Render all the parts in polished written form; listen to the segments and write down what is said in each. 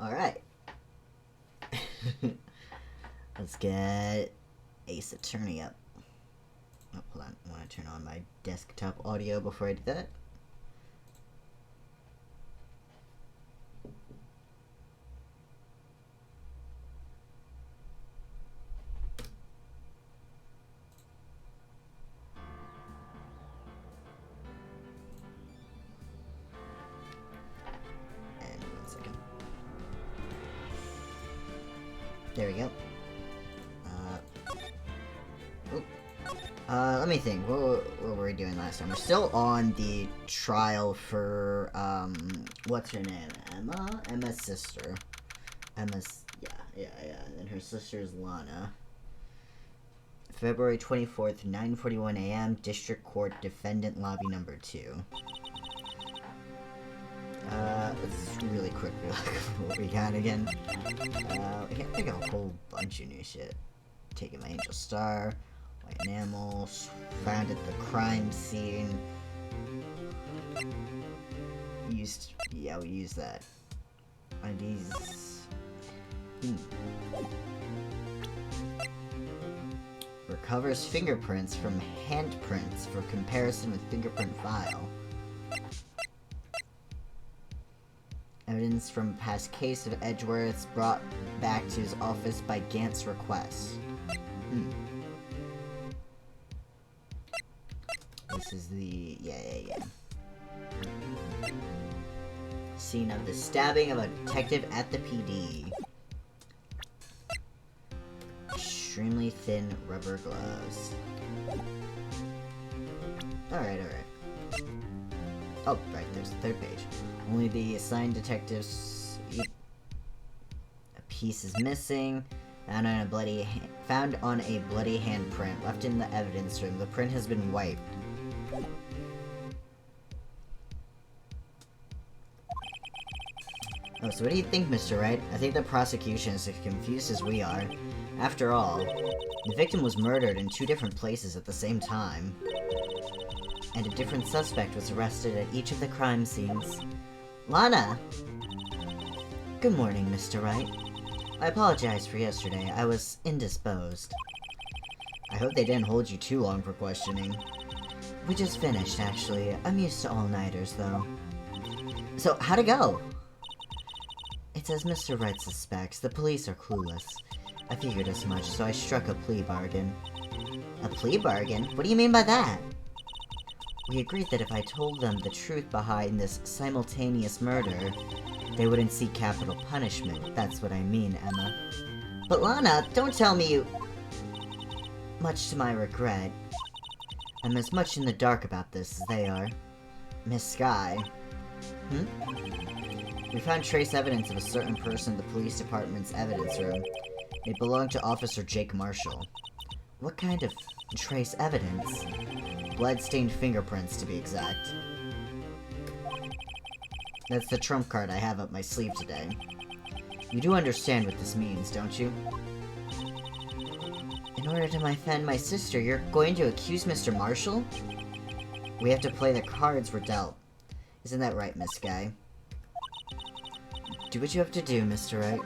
Alright. Let's get Ace Attorney up. Oh, hold on. I want to turn on my desktop audio before I do that. And 1 second. There we go. Let me think. What were we doing last time? We're still on the trial for, what's her name? Emma? Emma's sister. Yeah. And her sister is Lana. February 24th, 9:41 a.m., District Court, Defendant Lobby Number 2. Let's really quickly look at what we got again. We can't think of a whole bunch of new shit. Taking my Angel Star. White enamel, found at the crime scene. We used that. Are these... Recovers fingerprints from handprints for comparison with fingerprint file. Evidence from past case of Edgeworth's brought back to his office by Gant's request. This is the... Yeah. Scene of the stabbing of a detective at the PD. Extremely thin rubber gloves. Alright. Oh, right, there's the third page. Only the assigned detectives... A piece is missing. Found on a bloody handprint left in the evidence room. The print has been wiped. Oh, so what do you think, Mr. Wright? I think the prosecution is as confused as we are. After all, the victim was murdered in 2 different places at the same time. And a different suspect was arrested at each of the crime scenes. Lana! Good morning, Mr. Wright. I apologize for yesterday. I was indisposed. I hope they didn't hold you too long for questioning. We just finished, actually. I'm used to all-nighters, though. So, how'd it go? It's as Mr. Wright suspects. The police are clueless. I figured as much, so I struck a plea bargain. A plea bargain? What do you mean by that? We agreed that if I told them the truth behind this simultaneous murder, they wouldn't see capital punishment. That's what I mean, Emma. But Lana, don't tell me you... Much to my regret, I'm as much in the dark about this as they are. Miss Skye. We found trace evidence of a certain person in the police department's evidence room. It belonged to Officer Jake Marshall. What kind of trace evidence? Blood-stained fingerprints, to be exact. That's the trump card I have up my sleeve today. You do understand what this means, don't you? In order to defend my sister, you're going to accuse Mr. Marshall? We have to play the cards we're dealt. Isn't that right, Miss Skye? Do what you have to do, Mr. Wright.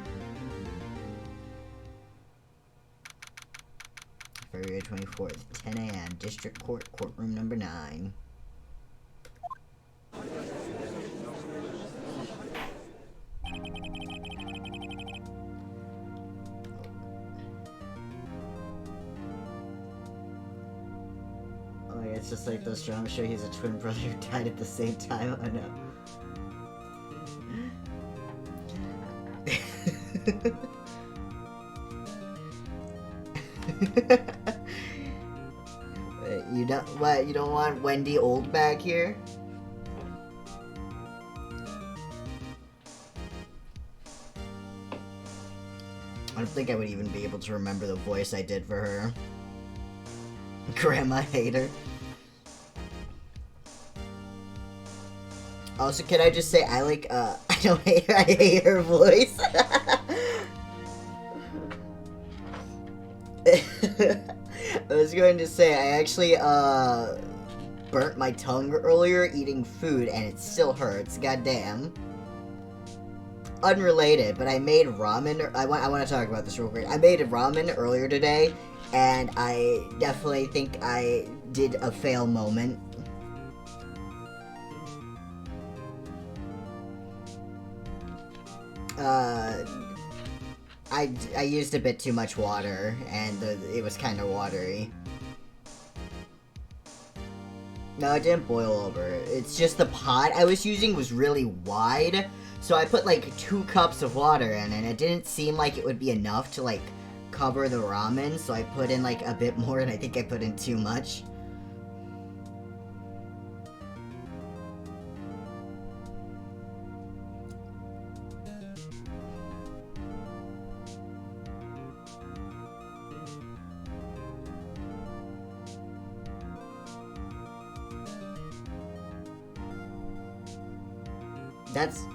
February 24th, 10 a.m., District Court, Courtroom Number 9. Oh yeah, it's just like those drama show. He's a twin brother who died at the same time. Oh no. You don't want Wendy Old back here? I don't think I would even be able to remember the voice I did for her. Grandma Hater. Also, can I just say, I don't hate her, I hate her voice. I was going to say, I actually, burnt my tongue earlier eating food, and it still hurts, goddamn. unrelated, but I made ramen. I want to talk about this real quick. I made ramen earlier today, and I definitely think I did a fail moment. I used a bit too much water, and it was kind of watery. No, it didn't boil over. It's just the pot I was using was really wide, so I put like 2 cups of water in, and it didn't seem like it would be enough to like cover the ramen, so I put in like a bit more, and I think I put in too much.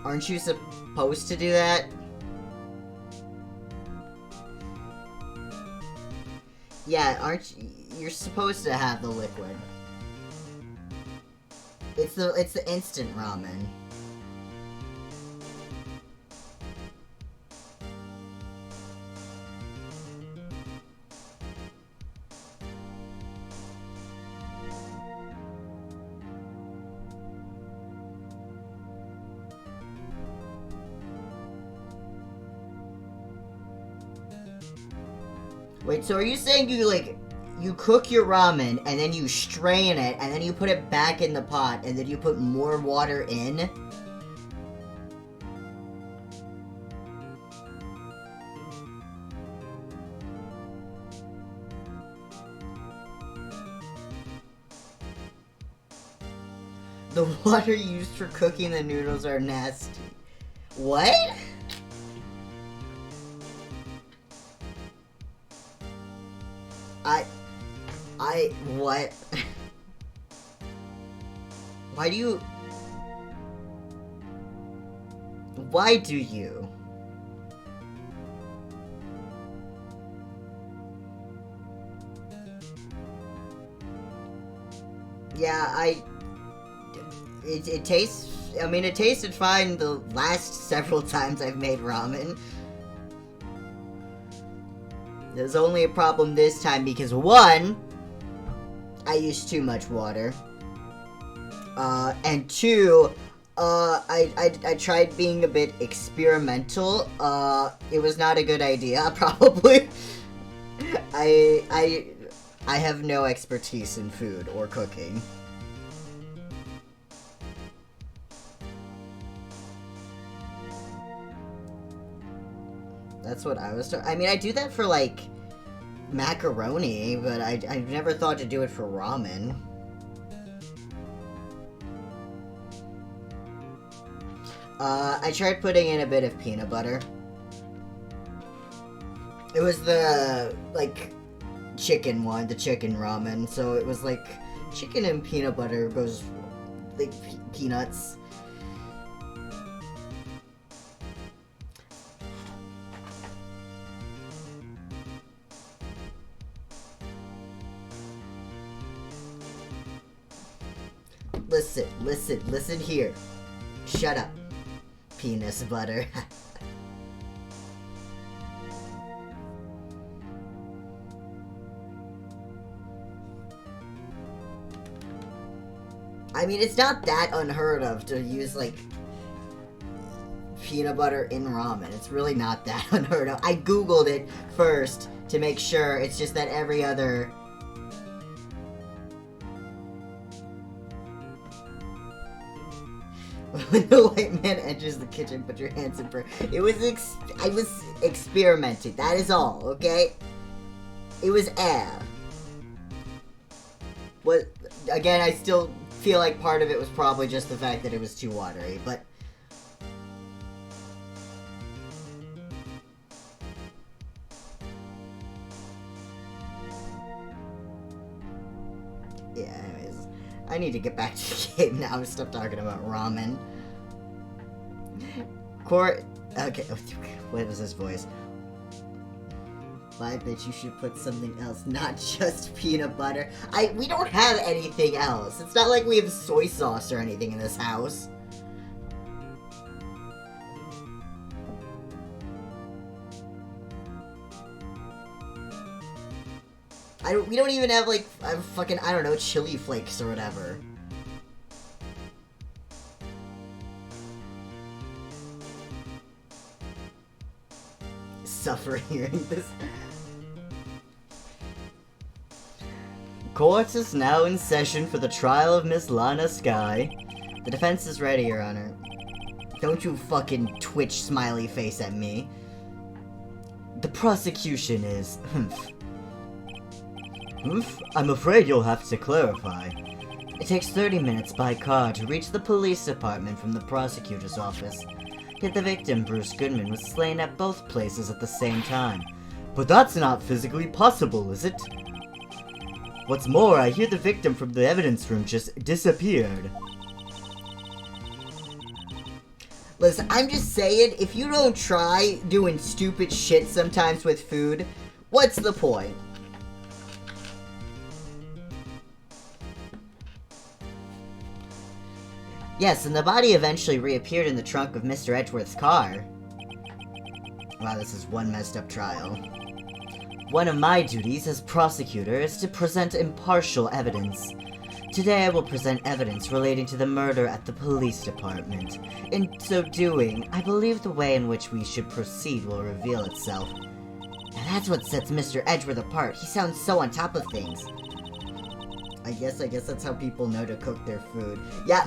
Aren't you supposed to do that? Yeah, you're supposed to have the liquid. It's the instant ramen. Wait, so are you saying you cook your ramen, and then you strain it, and then you put it back in the pot, and then you put more water in? The water used for cooking the noodles are nasty. What? What? Why do you... Why do you? Yeah, it tastes... I mean, it tasted fine the last several times I've made ramen. There's only a problem this time because, one, I used too much water. And two, I tried being a bit experimental. It was not a good idea, probably. I have no expertise in food or cooking. That's what I was I mean, I do that for, like, macaroni, but I've never thought to do it for ramen. I tried putting in a bit of peanut butter. It was the, like, chicken one, the chicken ramen, so it was, like, chicken and peanut butter goes, like, peanuts. Listen here. Shut up, penis butter. I mean, it's not that unheard of to use, like, peanut butter in ramen. It's really not that unheard of. I googled it first to make sure. It's just that every other... When the white man enters the kitchen, put your hands in prayer. I was experimenting. That is all, okay? It was air. What? Again, I still feel like part of it was probably just the fact that it was too watery, but... Yeah, anyways. I need to get back to the game now and stop talking about ramen. Okay, what was his voice? Why, bitch, you should put something else, not just peanut butter. We don't have anything else. It's not like we have soy sauce or anything in this house. We don't even have, like, fucking, I don't know, chili flakes or whatever. Suffer hearing this. Court is now in session for the trial of Miss Lana Skye. The defense is ready, Your Honor. Don't you fucking twitch smiley face at me. The prosecution is... I'm afraid you'll have to clarify. It takes 30 minutes by car to reach the police department from the prosecutor's office. Yet the victim, Bruce Goodman, was slain at both places at the same time. But that's not physically possible, is it? What's more, I hear the victim from the evidence room just disappeared. Listen, I'm just saying, if you don't try doing stupid shit sometimes with food, what's the point? Yes, and the body eventually reappeared in the trunk of Mr. Edgeworth's car. Wow, this is one messed up trial. One of my duties as prosecutor is to present impartial evidence. Today I will present evidence relating to the murder at the police department. In so doing, I believe the way in which we should proceed will reveal itself. And that's what sets Mr. Edgeworth apart. He sounds so on top of things. I guess that's how people know to cook their food. Yeah,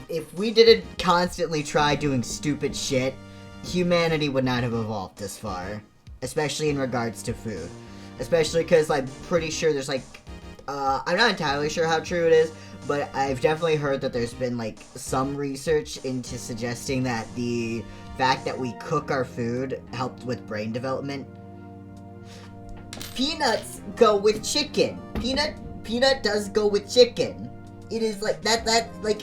if we didn't constantly try doing stupid shit, humanity would not have evolved this far. Especially in regards to food. Especially because I'm pretty sure there's like... I'm not entirely sure how true it is, but I've definitely heard that there's been like some research into suggesting that the fact that we cook our food helped with brain development. Peanuts go with chicken. Peanut does go with chicken. It is like that like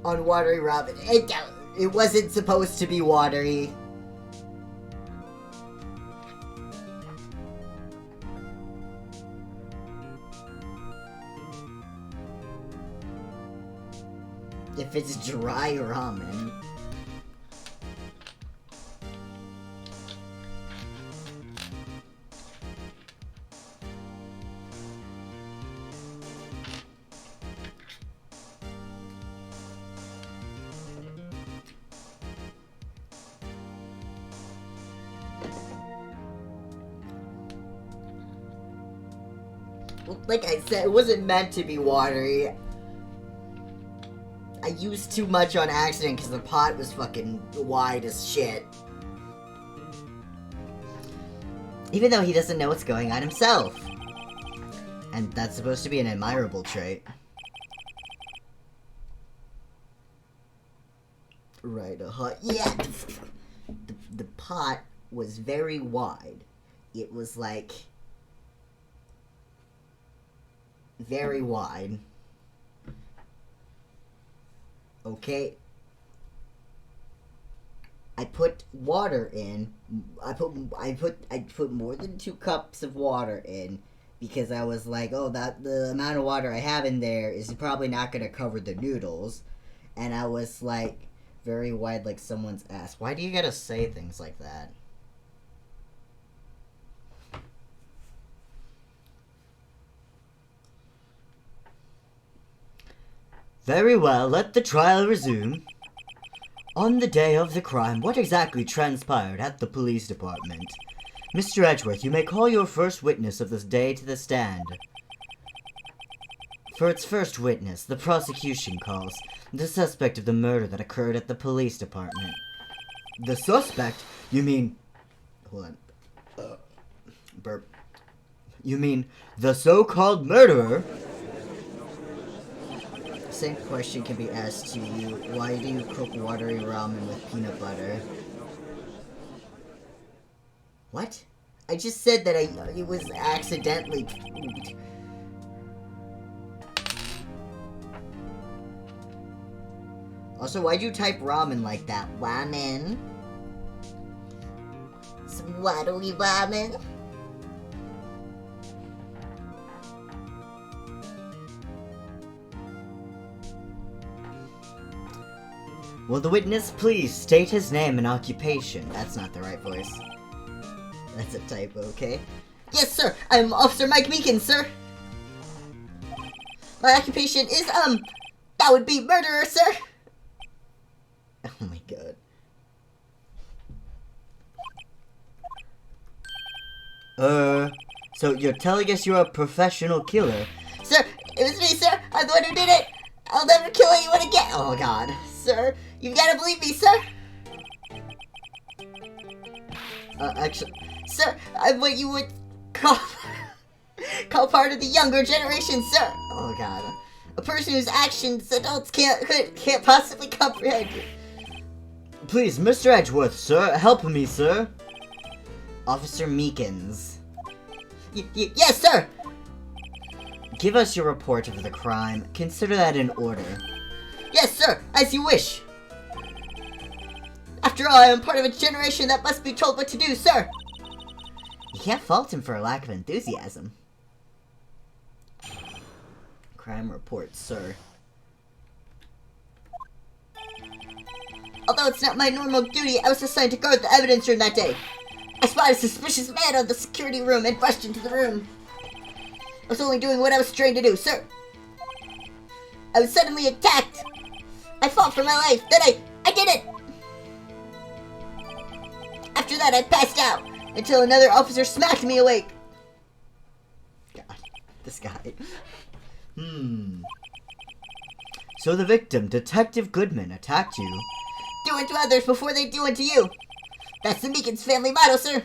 on Watery Robin. It wasn't supposed to be watery. If it's dry ramen. Like I said, it wasn't meant to be watery. I used too much on accident because the pot was fucking wide as shit. Even though he doesn't know what's going on himself. And that's supposed to be an admirable trait. Right, yeah! The pot was very wide. It was like... very wide. Okay. I put water in. I put more than 2 cups of water in because I was like, oh, that the amount of water I have in there is probably not gonna cover the noodles. And I was like, very wide like someone's ass. Why do you gotta say things like that? Very well, let the trial resume. On the day of the crime, what exactly transpired at the police department? Mr. Edgeworth, you may call your first witness of this day to the stand. For its first witness, the prosecution calls the suspect of the murder that occurred at the police department. The suspect? You mean... Hold on. Burp. You mean the so-called murderer? Same question can be asked to you. Why do you cook watery ramen with peanut butter? What? I just said that it was accidentally... Also, why'd you type ramen like that? Ramen? Some watery ramen? Will the witness please state his name and occupation? That's not the right voice. That's a typo, okay? Yes, sir. I'm Officer Mike Meekins, sir. My occupation is, that would be murderer, sir. Oh my god. So you're telling us you're a professional killer? Sir, it was me, sir. I'm the one who did it. I'll never kill anyone again. Oh god. Sir, you've got to believe me, sir. Actually... Sir, I'm what you would call... call part of the younger generation, sir. Oh god. A person whose actions adults can't possibly comprehend. Please, Mr. Edgeworth, sir, help me, sir. Officer Meekins. Yes, sir! Give us your report of the crime. Consider that in order. Yes, sir, as you wish. After all, I am part of a generation that must be told what to do, sir. You can't fault him for a lack of enthusiasm. Crime report, sir. Although it's not my normal duty, I was assigned to guard the evidence room that day. I spotted a suspicious man on the security room and rushed into the room. I was only doing what I was trained to do, sir. I was suddenly attacked. I fought for my life. Then I did it. After that, I passed out until another officer smacked me awake. God, this guy. So the victim, Detective Goodman, attacked you. Do unto others before they do unto you. That's the Meekins family motto, sir.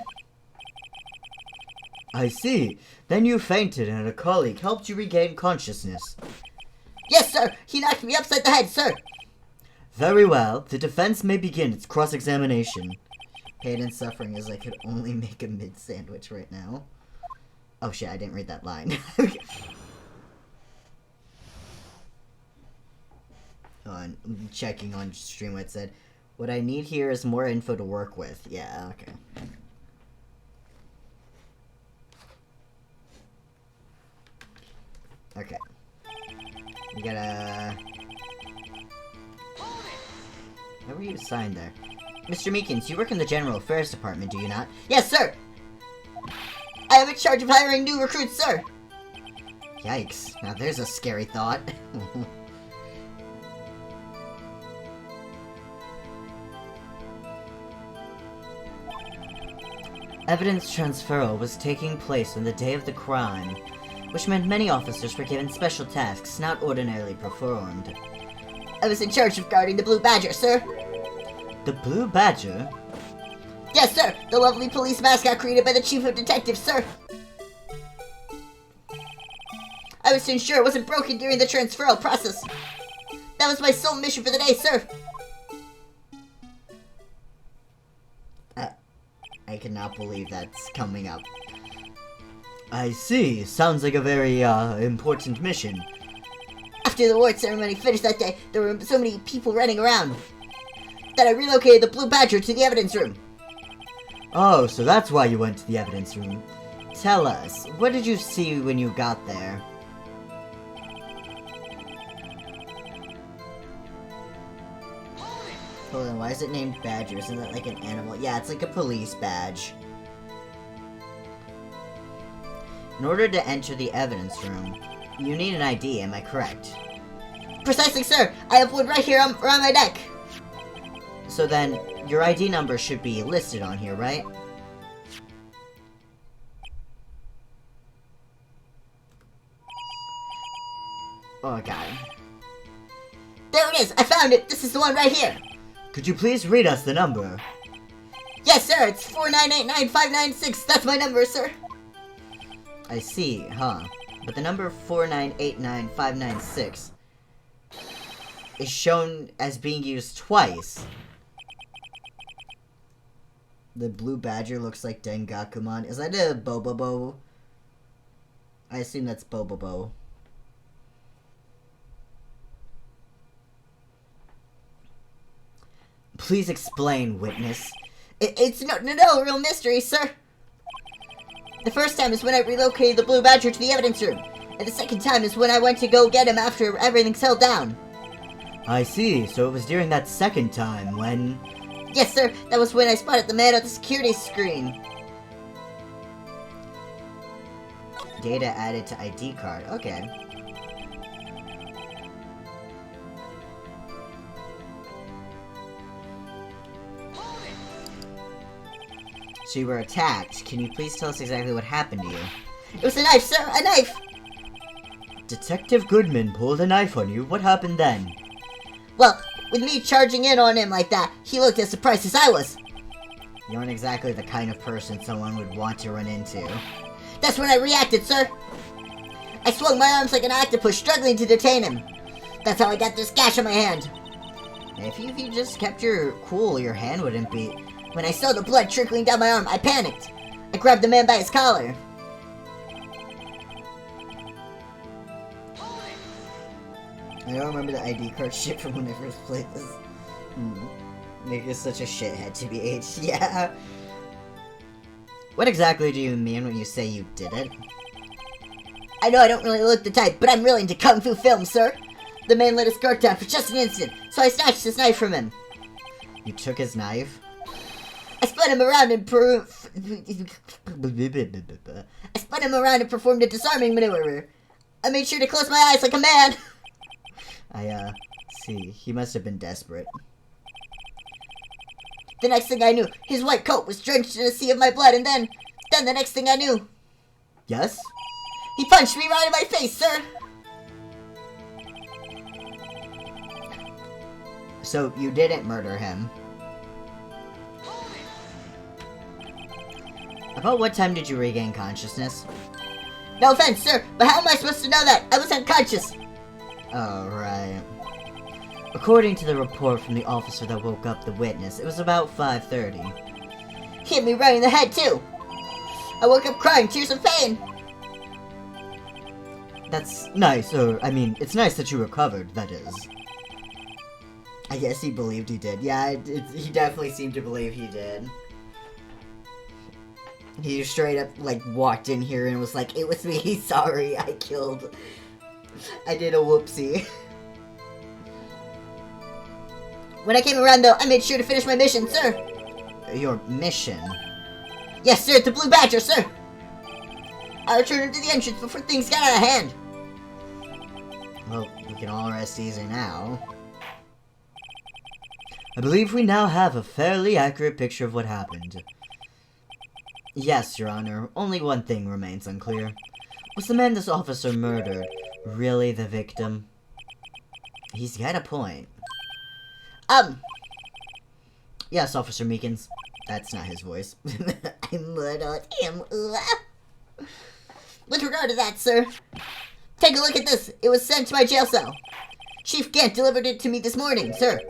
I see. Then you fainted and a colleague helped you regain consciousness. Yes, sir. He knocked me upside the head, sir. Very well. The defense may begin its cross-examination. Pain and suffering as I could only make a mid-sandwich right now. Oh shit, I didn't read that line. I'm checking on stream what it said. What I need here is more info to work with. Yeah, okay. Okay. We gotta... Why were you assigned there? Mr. Meekins, you work in the General Affairs Department, do you not? Yes, sir. I am in charge of hiring new recruits, sir. Yikes. Now there's a scary thought. Evidence transferal was taking place on the day of the crime, which meant many officers were given special tasks not ordinarily performed. I was in charge of guarding the Blue Badger, sir. The Blue Badger? Yes, sir. The lovely police mascot created by the Chief of Detectives, sir. I was to ensure it wasn't broken during the transferal process. That was my sole mission for the day, sir. I cannot believe that's coming up. I see. Sounds like a very, important mission. After the award ceremony finished that day, there were so many people running around that I relocated the Blue Badger to the evidence room. Oh, so that's why you went to the evidence room. Tell us, what did you see when you got there? Hold on, why is it named Badger? Isn't that like an animal? Yeah, it's like a police badge. In order to enter the evidence room, you need an ID, am I correct? Precisely, sir. I have one right here around my neck. So then, your ID number should be listed on here, right? Oh god. There it is! I found it! This is the one right here! Could you please read us the number? Yes, sir! It's 4989596! That's my number, sir! I see, huh? But the number 4989596 is shown as being used twice. The Blue Badger looks like Dengakumon. Is that a Bobobo? I assume that's Bobobo. Please explain, witness. It's no real mystery, sir. The first time is when I relocated the Blue Badger to the evidence room, and the second time is when I went to go get him after everything settled down. I see, so it was during that second time when... Yes, sir, that was when I spotted the man on the security screen. Data added to ID card. Okay. So you were attacked. Can you please tell us exactly what happened to you? It was a knife, sir! A knife! Detective Goodman pulled a knife on you. What happened then? Well, with me charging in on him like that, he looked as surprised as I was. You aren't exactly the kind of person someone would want to run into. That's when I reacted, sir. I swung my arms like an octopus, struggling to detain him. That's how I got this gash on my hand. If you just kept your cool, your hand wouldn't be... When I saw the blood trickling down my arm, I panicked. I grabbed the man by his collar. I don't remember the ID card shit from when I first played this. Nick is such a shithead to be aged. Yeah. What exactly do you mean when you say you did it? I know I don't really look the type, but I'm really into kung fu films, sir. The man let his guard down for just an instant, so I snatched his knife from him. You took his knife? I spun him around and performed a disarming maneuver. I made sure to close my eyes like a man. I see. He must have been desperate. The next thing I knew, his white coat was drenched in a sea of my blood, and then the next thing I knew... Yes? He punched me right in my face, sir! So, you didn't murder him? About what time did you regain consciousness? No offense, sir, but how am I supposed to know that? I was unconscious! Oh, right. According to the report from the officer that woke up the witness, it was about 5:30. He hit me right in the head, too! I woke up crying, tears of pain! That's nice, I mean, it's nice that you recovered, that is. I guess he believed he did. Yeah, he definitely seemed to believe he did. He straight up, like, walked in here and was like, it was me, sorry, I did a whoopsie. When I came around, though, I made sure to finish my mission, sir. Your mission? Yes, sir, the Blue Badger, sir. I returned him to the entrance before things got out of hand. Well, we can all rest easy now. I believe we now have a fairly accurate picture of what happened. Yes, Your Honor, only one thing remains unclear. Was the man this officer murdered really the victim? He's got a point. Yes, Officer Meekins. That's not his voice. I murdered him. With regard to that, sir, take a look at this. It was sent to my jail cell. Chief Gant delivered it to me this morning, sir.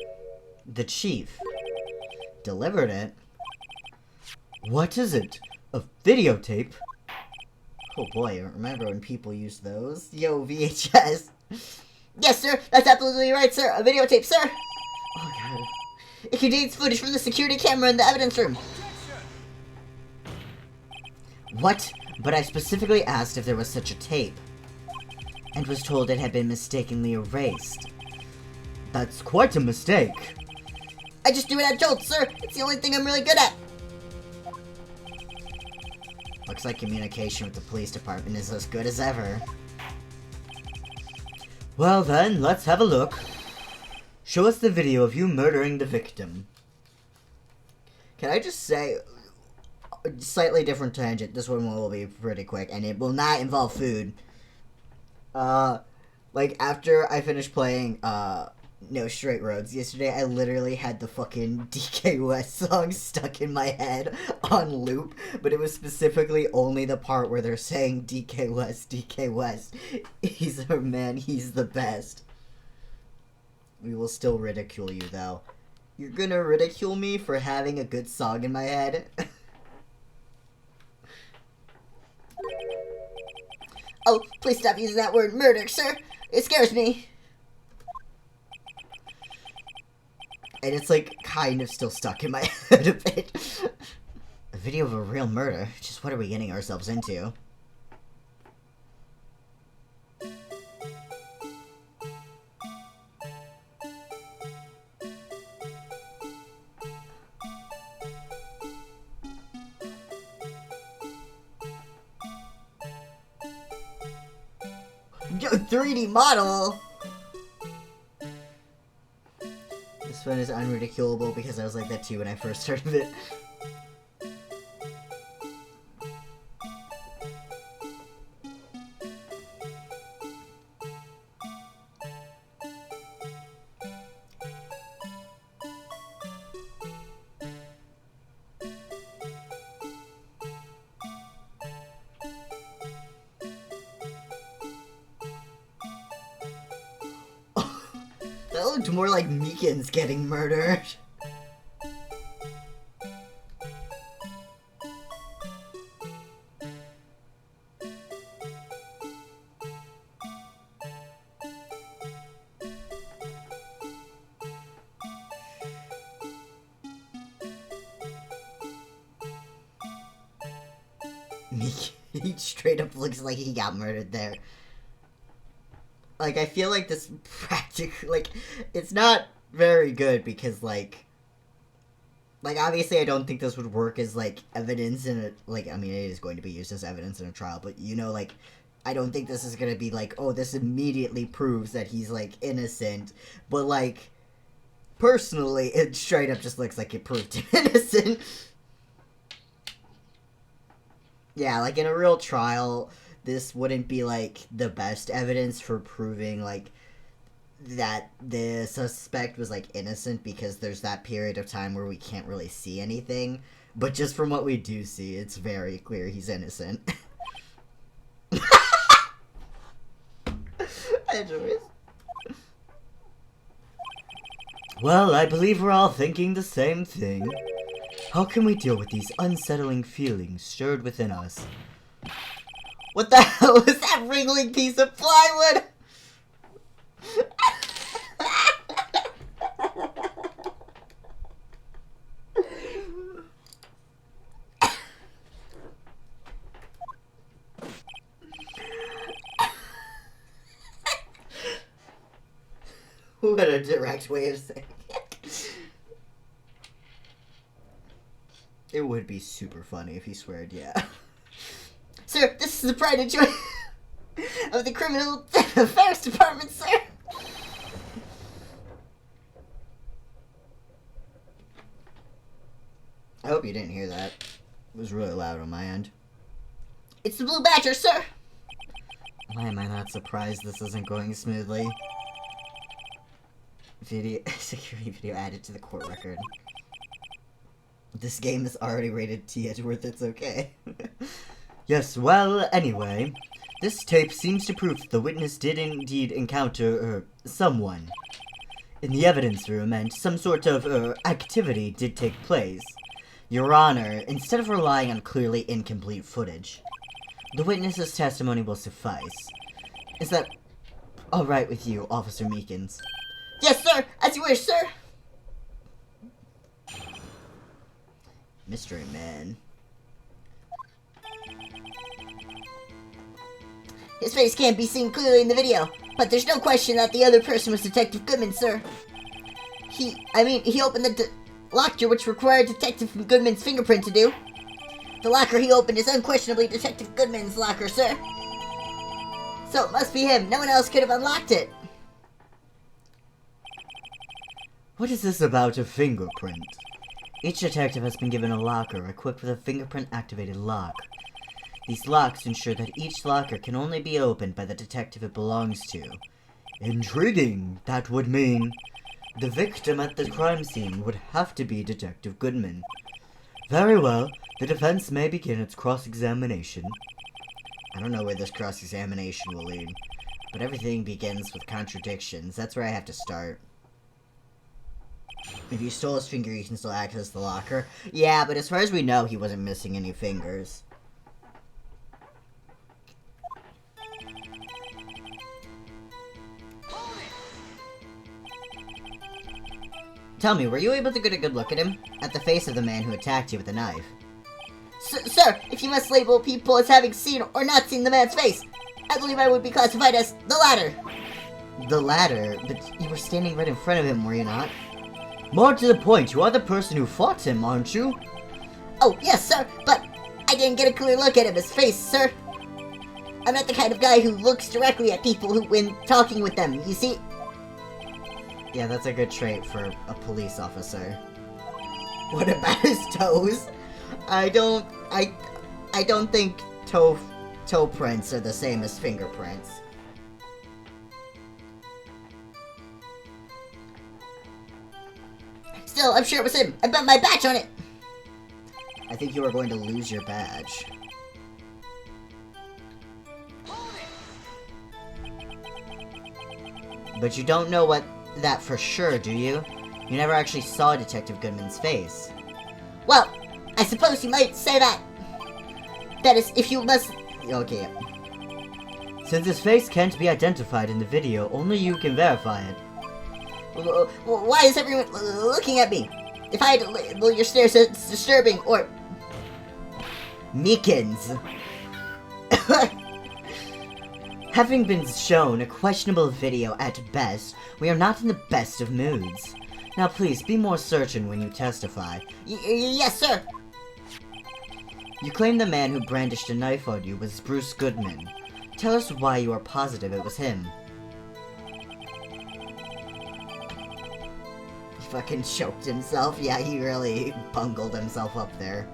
The chief delivered it? What is it? A videotape? Oh boy, I remember when people used those. Yo, VHS. Yes, sir. That's absolutely right, sir. A videotape, sir. Oh god. It contains footage from the security camera in the evidence room. What? But I specifically asked if there was such a tape, and was told it had been mistakenly erased. That's quite a mistake. I just do what I'm told, sir. It's the only thing I'm really good at. Looks like communication with the police department is as good as ever. Well then, let's have a look. Show us the video of you murdering the victim. Can I just say, slightly different tangent, this one will be pretty quick, and it will not involve food. Like, after I finished playing, No Straight Roads yesterday, I literally had the fucking DK West song stuck in my head on loop, but it was specifically only the part where they're saying DK West, he's our man, he's the best. We will still ridicule you, though. You're gonna ridicule me for having a good song in my head? Oh, please stop using that word murder, sir. It scares me. And it's, like, kind of still stuck in my head a bit. A video of a real murder? Just what are we getting ourselves into? 3D model? This one is unridiculable because I was like that too when I first heard of it. That looked more like Meekins getting murdered. He straight up looks like he got murdered there. Like, I feel like this practically, like, it's not very good because, like, obviously I don't think this would work as, like, evidence in a, like, I mean, it is going to be used as evidence in a trial, but, you know, like, I don't think this is gonna be like, oh, this immediately proves that he's, like, innocent, but, like, personally, it straight up just looks like it proved him innocent. Yeah, like, in a real trial, this wouldn't be, like, the best evidence for proving, like, that the suspect was, like, innocent, because there's that period of time where we can't really see anything. But just from what we do see, it's very clear he's innocent. Anyways. Well, I believe we're all thinking the same thing. How can we deal with these unsettling feelings stirred within us? What the hell was that wriggling piece of plywood? What a direct way of saying it. It would be super funny if he sweared, yeah. Sir, this is the pride and joy of the Criminal Affairs Department, sir. I hope you didn't hear that. It was really loud on my end. It's the Blue Badger, sir. Why am I not surprised this isn't going smoothly? Security video added to the court record. This game is already rated T Edgeworth, it's okay. Yes, well, anyway, this tape seems to prove the witness did indeed encounter, someone in the evidence room, and some sort of, activity did take place. Your Honor, instead of relying on clearly incomplete footage, the witness's testimony will suffice. Is that alright with you, Officer Meekins? Yes, sir. As you wish, sir. Mystery Man. His face can't be seen clearly in the video, but there's no question that the other person was Detective Goodman, sir. He opened the locker, which required Detective Goodman's fingerprint to do. The locker he opened is unquestionably Detective Goodman's locker, sir. So it must be him. No one else could have unlocked it. What is this about a fingerprint? Each detective has been given a locker equipped with a fingerprint-activated lock. These locks ensure that each locker can only be opened by the detective it belongs to. Intriguing! That would mean the victim at the crime scene would have to be Detective Goodman. Very well, the defense may begin its cross-examination. I don't know where this cross-examination will lead, but everything begins with contradictions. That's where I have to start. If you stole his finger, you can still access the locker. Yeah, but as far as we know, he wasn't missing any fingers. Tell me, were you able to get a good look at him? At the face of the man who attacked you with a knife? Sir, if you must label people as having seen or not seen the man's face, I believe I would be classified as the latter. The latter? But you were standing right in front of him, were you not? More to the point, you are the person who fought him, aren't you? Oh, yes, sir, but I didn't get a clear look at him, his face, sir. I'm not the kind of guy who looks directly at people when talking with them, you see? Yeah, that's a good trait for a police officer. What about his toes? I don't think toe prints are the same as fingerprints. Still, I'm sure it was him. I bet my badge on it. I think you are going to lose your badge. But you don't know that for sure, do you? You never actually saw Detective Goodman's face. Well, I suppose you might say that. That is, if you must... Okay. Since his face can't be identified in the video, only you can verify it. Why is everyone looking at me? If I had to label your stares as disturbing, or... Meekins! Having been shown a questionable video at best, we are not in the best of moods. Now please, be more certain when you testify. Yes, sir! You claim the man who brandished a knife on you was Bruce Goodman. Tell us why you are positive it was him. He fucking choked himself? Yeah, he really bungled himself up there.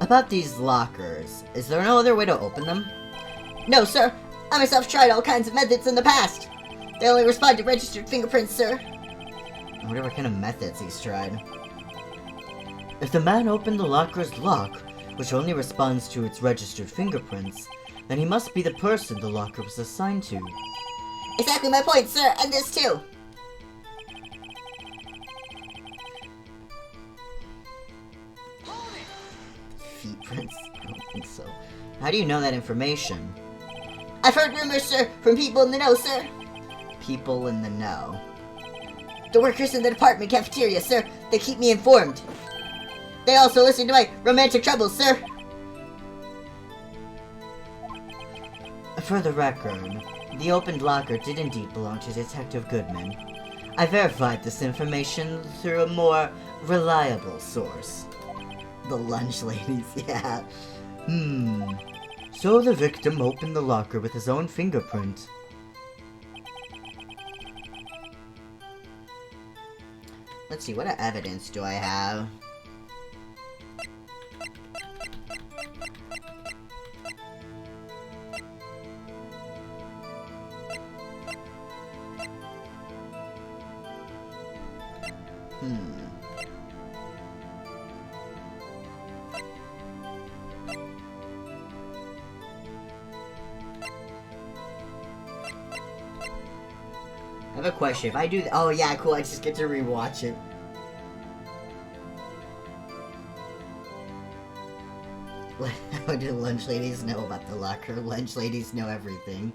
About these lockers, is there no other way to open them? No, sir. I myself tried all kinds of methods in the past. They only respond to registered fingerprints, sir. I wonder what kind of methods he's tried. If the man opened the locker's lock, which only responds to its registered fingerprints, then he must be the person the locker was assigned to. Exactly my point, sir, and this too. Feet prints? I don't think so. How do you know that information? I've heard rumors, sir, from people in the know, sir. People in the know. The workers in the department cafeteria, sir. They keep me informed. They also listen to my romantic troubles, sir. For the record, the opened locker did indeed belong to Detective Goodman. I verified this information through a more reliable source. The lunch ladies, yeah. So the victim opened the locker with his own fingerprint. Let's see, what evidence do I have? I have a question. If I do oh yeah, cool, I just get to rewatch it. How do lunch ladies know about the locker? Lunch ladies know everything.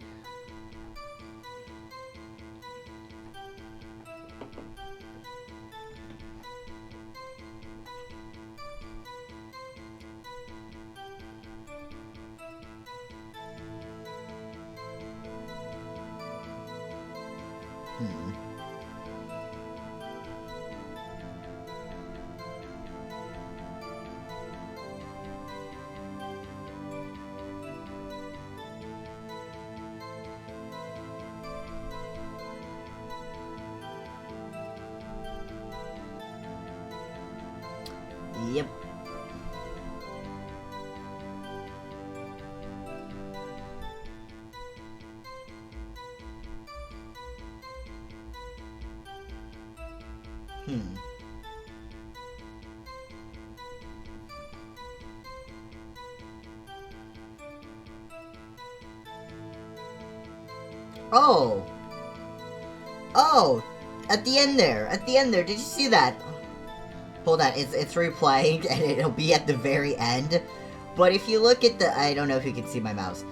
Yep. Oh! Oh! At the end there! Did you see that? Hold on, it's replaying, and it'll be at the very end. But if you look at the... I don't know if you can see my mouse.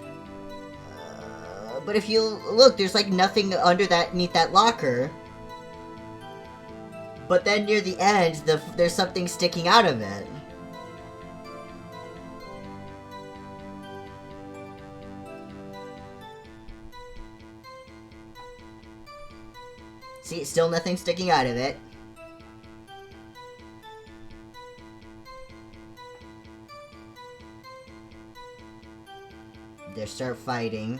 But if you look, there's like nothing underneath that locker. But then near the end, there's something sticking out of it. See, still nothing sticking out of it. start fighting.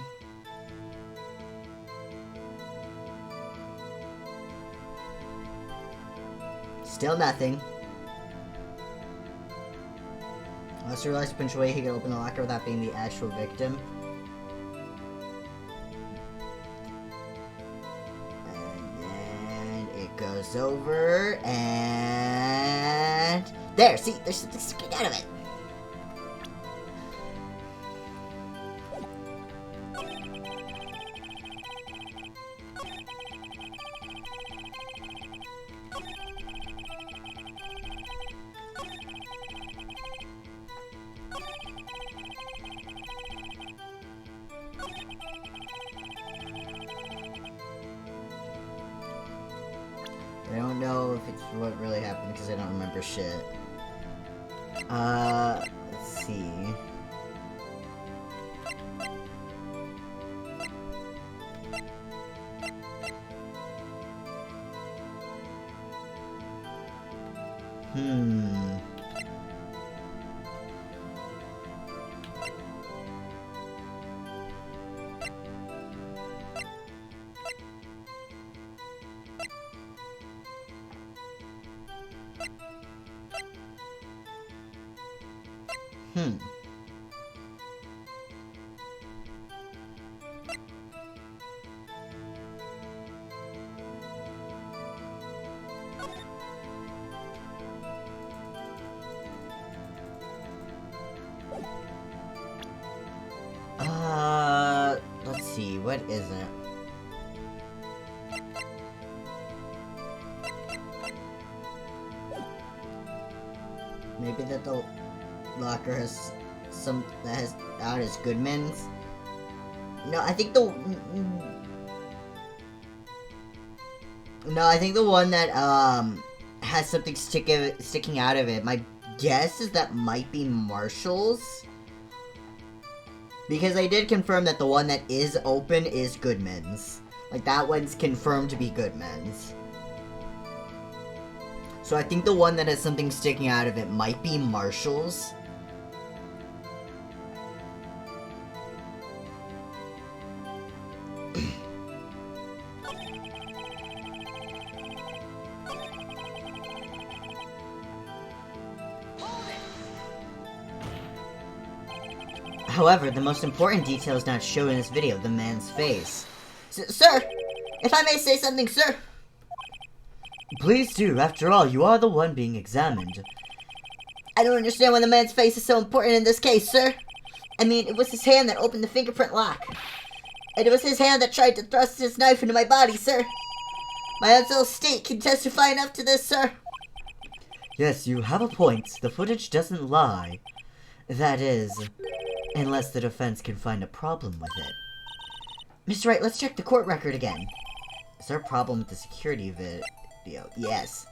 Still nothing. Unless you realize which way he can open the locker without being the actual victim. And then it goes over, and... There, see? There's something sticking out of it. I don't know if it's what really happened because I don't remember shit. Let's see. Let's see, what is it? Maybe that the locker has some that has out as Goodman's. No, I think the one that has something sticking out of it. My guess is that might be Marshall's. Because I did confirm that the one that is open is Goodman's. Like, that one's confirmed to be Goodman's. So I think the one that has something sticking out of it might be Marshall's. However, the most important detail is not shown in this video, the man's face. Sir, if I may say something, sir. Please do. After all, you are the one being examined. I don't understand why the man's face is so important in this case, sir. I mean, it was his hand that opened the fingerprint lock. And it was his hand that tried to thrust his knife into my body, sir. My unsettled state can testify enough to this, sir. Yes, you have a point. The footage doesn't lie. That is, unless the defense can find a problem with it. Mr. Wright, let's check the court record again. Is there a problem with the security video? Yes.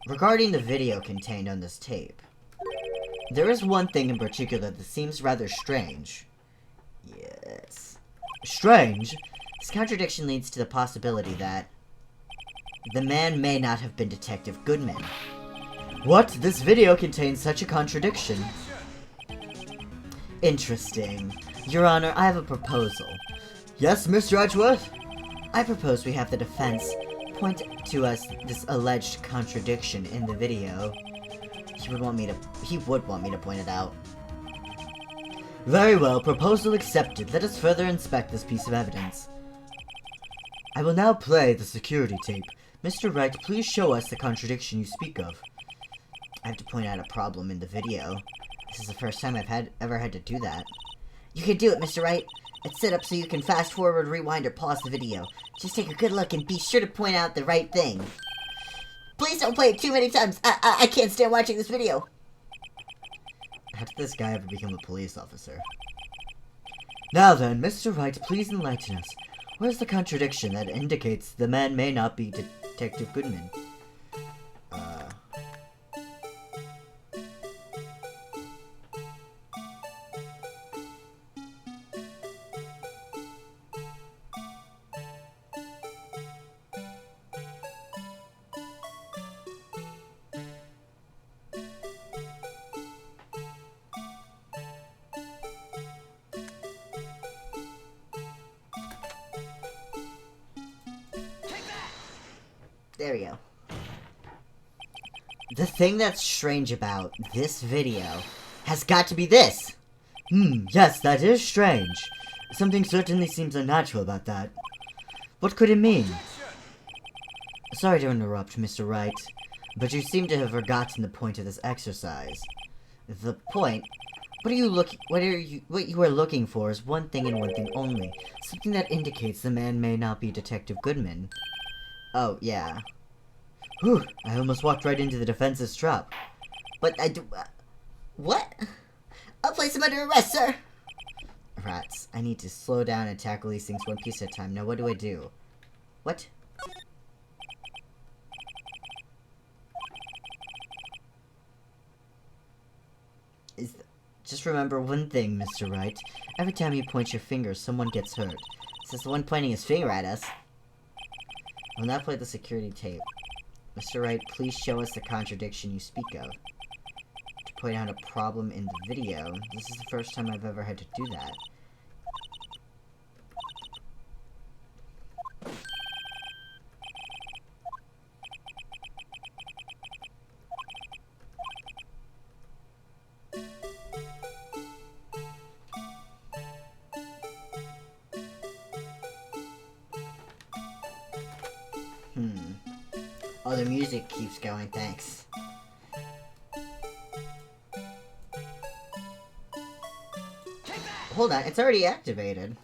Regarding the video contained on this tape, there is one thing in particular that seems rather strange. Yes. Strange? This contradiction leads to the possibility that the man may not have been Detective Goodman. What? This video contains such a contradiction? Interesting. Your Honor, I have a proposal. Yes, Mr. Edgeworth? I propose we have the defense point to us this alleged contradiction in the video. He would want me to point it out. Very well, proposal accepted. Let us further inspect this piece of evidence. I will now play the security tape. Mr. Wright, please show us the contradiction you speak of. I have to point out a problem in the video. This is the first time I've ever had to do that. You can do it, Mr. Wright. It's set up so you can fast forward, rewind, or pause the video. Just take a good look and be sure to point out the right thing. Please don't play it too many times. I can't stand watching this video. How did this guy ever become a police officer? Now then, Mr. Wright, please enlighten us. Where's the contradiction that indicates the man may not be Detective Goodman? There we go. The thing that's strange about this video has got to be this! Yes, that is strange. Something certainly seems unnatural about that. What could it mean? Sorry to interrupt, Mr. Wright, but you seem to have forgotten the point of this exercise. The point? What you are looking for is one thing and one thing only. Something that indicates the man may not be Detective Goodman. Oh, yeah. Whew, I almost walked right into the defense's trap. But I do... what? I'll place him under arrest, sir! Rats, I need to slow down and tackle these things one piece at a time. Now what do I do? What? Just remember one thing, Mr. Wright. Every time you point your finger, someone gets hurt. Says the one pointing his finger at us. I'll now play the security tape. Mr. Wright, please show us the contradiction you speak of. To point out a problem in the video, this is the first time I've ever had to do that. Oh, the music keeps going, thanks. Hold on, it's already activated.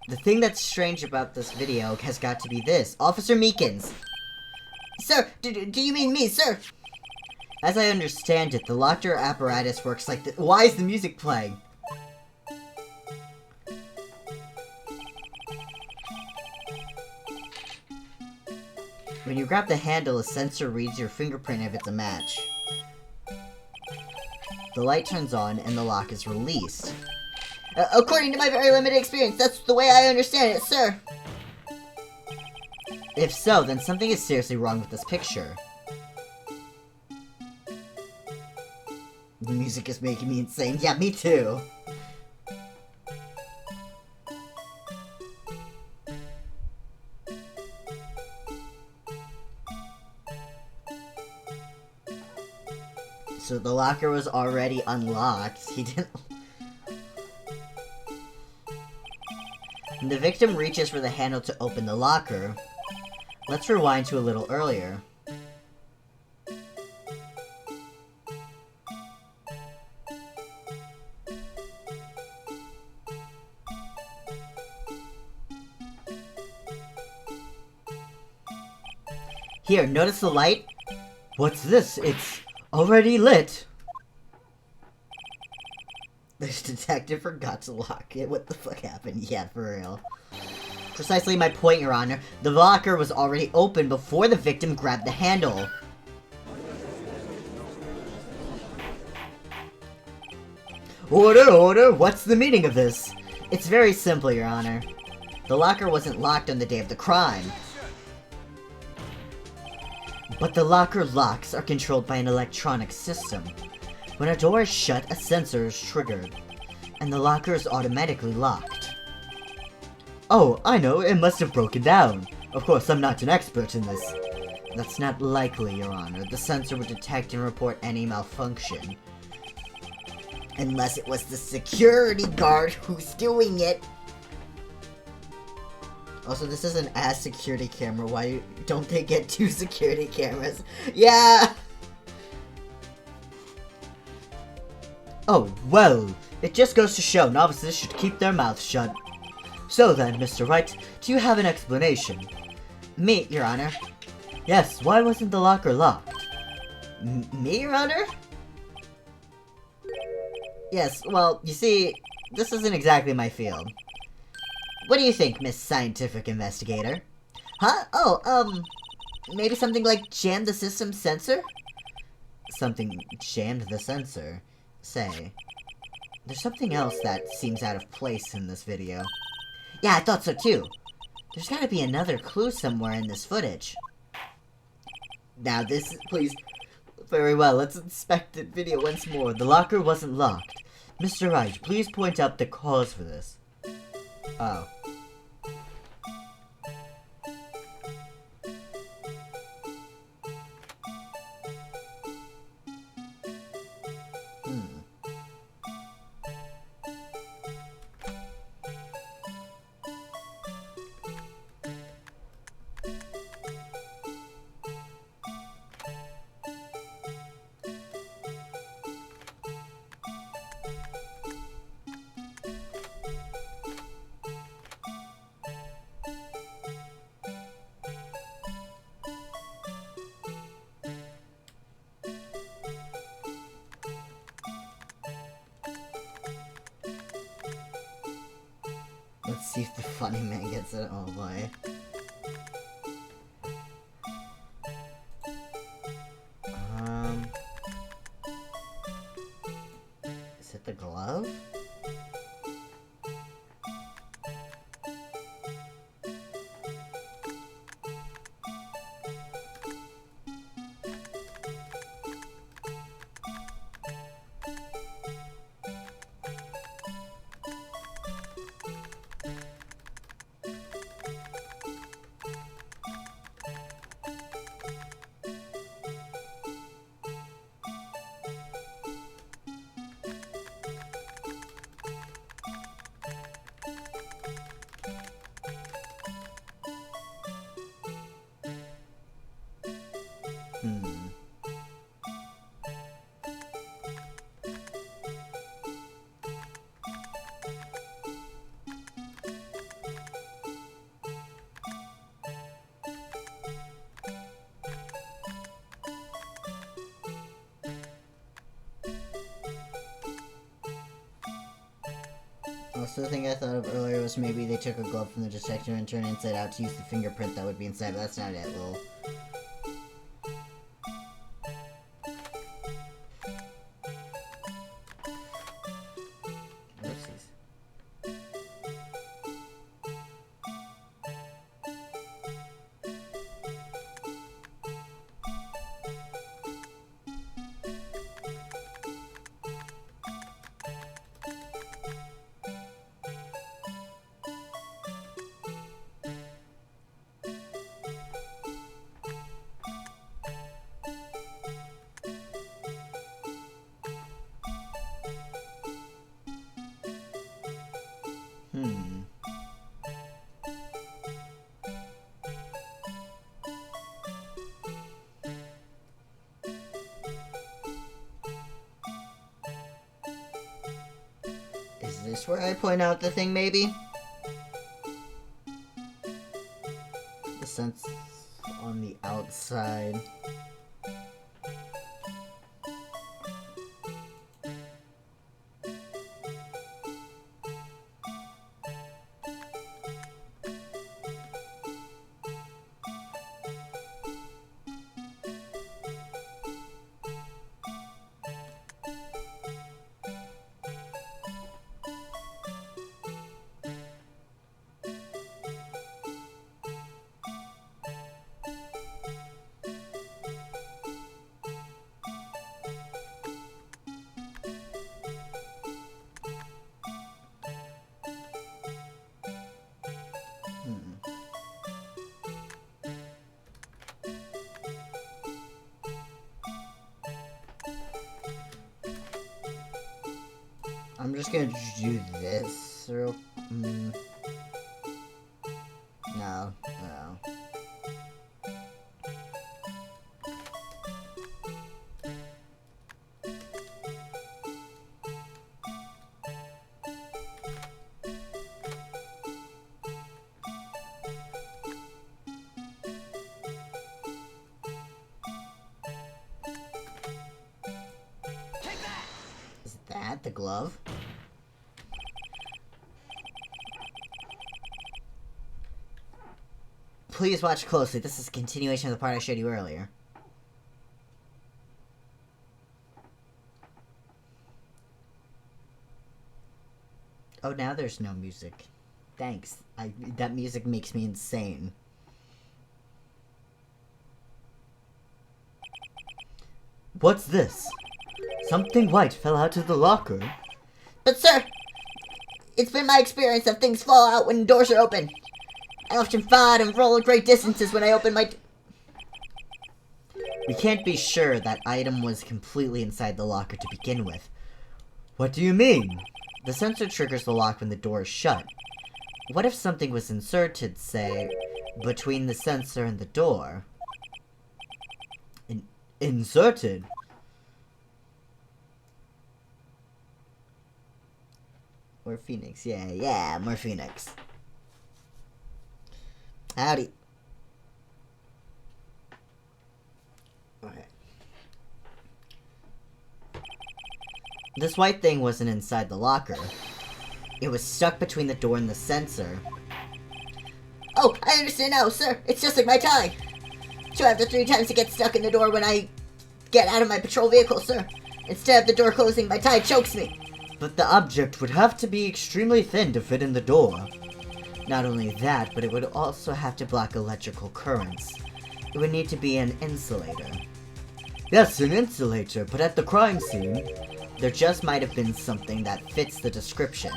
The thing that's strange about this video has got to be this. Officer Meekins! Sir, do you mean me, sir? As I understand it, the locker apparatus works like this. Why is the music playing? When you grab the handle, a sensor reads your fingerprint if it's a match. The light turns on, and the lock is released. According to my very limited experience, that's the way I understand it, sir. If so, then something is seriously wrong with this picture. The music is making me insane. Yeah, me too. So the locker was already unlocked. He didn't... The victim reaches for the handle to open the locker. Let's rewind to a little earlier. Here, notice the light? What's this? It's already lit! This detective forgot to lock it. What the fuck happened? Yeah, for real. Precisely my point, Your Honor. The locker was already open before the victim grabbed the handle. Order, order! What's the meaning of this? It's very simple, Your Honor. The locker wasn't locked on the day of the crime. But the locker locks are controlled by an electronic system. When a door is shut, a sensor is triggered, and the locker is automatically locked. Oh, I know, it must have broken down. Of course, I'm not an expert in this. That's not likely, Your Honor. The sensor would detect and report any malfunction. Unless it was the security guard who's doing it. Also, this is an ass security camera. Why don't they get 2 security cameras? Yeah! Oh, well, it just goes to show novices should keep their mouths shut. So then, Mr. Wright, do you have an explanation? Me, Your Honor. Yes, why wasn't the locker locked? Me, Your Honor? Yes, well, you see, this isn't exactly my field. What do you think, Miss Scientific Investigator? Huh? Oh, maybe something like jam the system sensor? Something jammed the sensor? Say, there's something else that seems out of place in this video. Yeah, I thought so too. There's gotta be another clue somewhere in this footage. Now this, please, very well, let's inspect the video once more. The locker wasn't locked. Mr. Wright, please point out the cause for this. Oh. see if the funny man gets it. Oh boy. Is it the glove? Also, the thing I thought of earlier was maybe they took a glove from the detector and turned it inside out to use the fingerprint that would be inside, but that's not it, lol. Oopsies. Is this where I point out the thing, maybe? The sense on the outside. I'm just gonna do this real... No, no. Is that the glove? Please watch closely. This is a continuation of the part I showed you earlier. Oh, now there's no music. Thanks. That music makes me insane. What's this? Something white fell out of the locker. But sir, it's been my experience that things fall out when doors are open. I often fall out and roll great distances when I open my... We can't be sure that item was completely inside the locker to begin with. What do you mean? The sensor triggers the lock when the door is shut. What if something was inserted, say, between the sensor and the door? Inserted? More Phoenix, yeah, more Phoenix. Howdy. Okay. This white thing wasn't inside the locker. It was stuck between the door and the sensor. Oh, I understand now, sir. It's just like my tie. 2 out of the 3 times it gets stuck in the door when I get out of my patrol vehicle, sir. Instead of the door closing, my tie chokes me. But the object would have to be extremely thin to fit in the door. Not only that, but it would also have to block electrical currents. It would need to be an insulator. Yes, an insulator, but at the crime scene, there just might have been something that fits the description.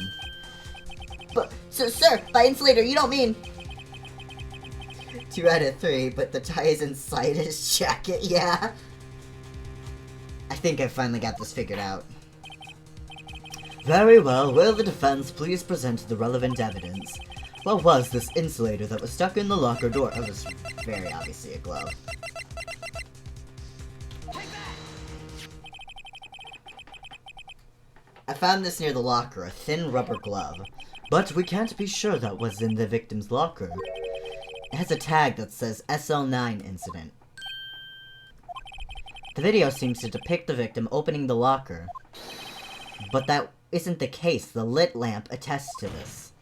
But, so, sir, by insulator, you don't mean... 2 out of 3, but the tie is inside his jacket, yeah. I think I finally got this figured out. Very well, will the defense please present the relevant evidence? What was this insulator that was stuck in the locker door? It was very obviously a glove. I found this near the locker, a thin rubber glove. But we can't be sure that was in the victim's locker. It has a tag that says SL9 incident. The video seems to depict the victim opening the locker. But that isn't the case. The lit lamp attests to this.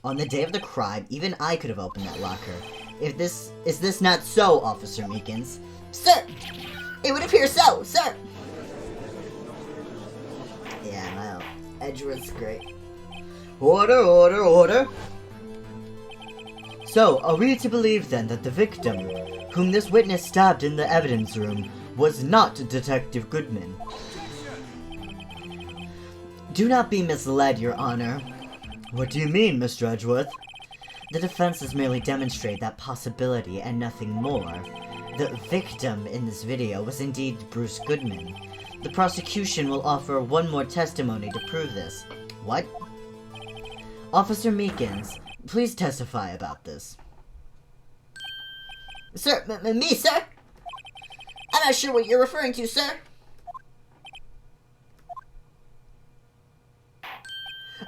On the day of the crime, even I could have opened that locker. Is this not so, Officer Meekins? Sir! It would appear so, sir! Yeah, well, Edgeworth's great. Order, order, order! So, are we to believe then that the victim, whom this witness stabbed in the evidence room, was not Detective Goodman? Do not be misled, Your Honor. What do you mean, Mr. Edgeworth? The defense has merely demonstrated that possibility and nothing more. The victim in this video was indeed Bruce Goodman. The prosecution will offer one more testimony to prove this. What? Officer Meekins, please testify about this. Sir, me, sir? I'm not sure what you're referring to, sir.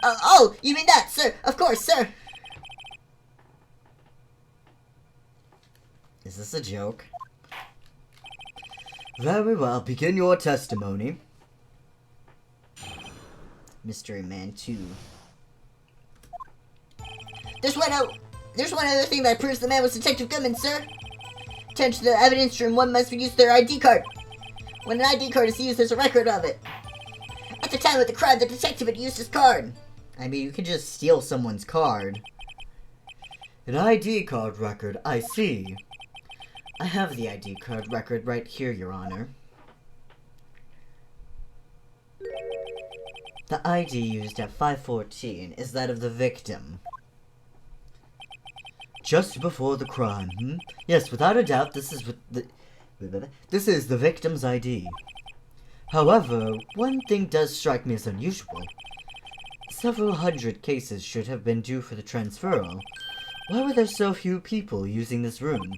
Oh, you mean that, sir? Of course, sir. Is this a joke? Very well, begin your testimony. Mystery Man 2. There's one other thing that proves the man was Detective Goodman, sir. To enter the evidence room, one must use their ID card. When an ID card is used, there's a record of it. At the time of the crime, the detective had used his card. I mean, you could just steal someone's card. An ID card record, I see. I have the ID card record right here, Your Honor. The ID used at 514 is that of the victim. Just before the crime, Yes, without a doubt, this is the victim's ID. However, one thing does strike me as unusual. Several hundred cases should have been due for the transferal. Why were there so few people using this room?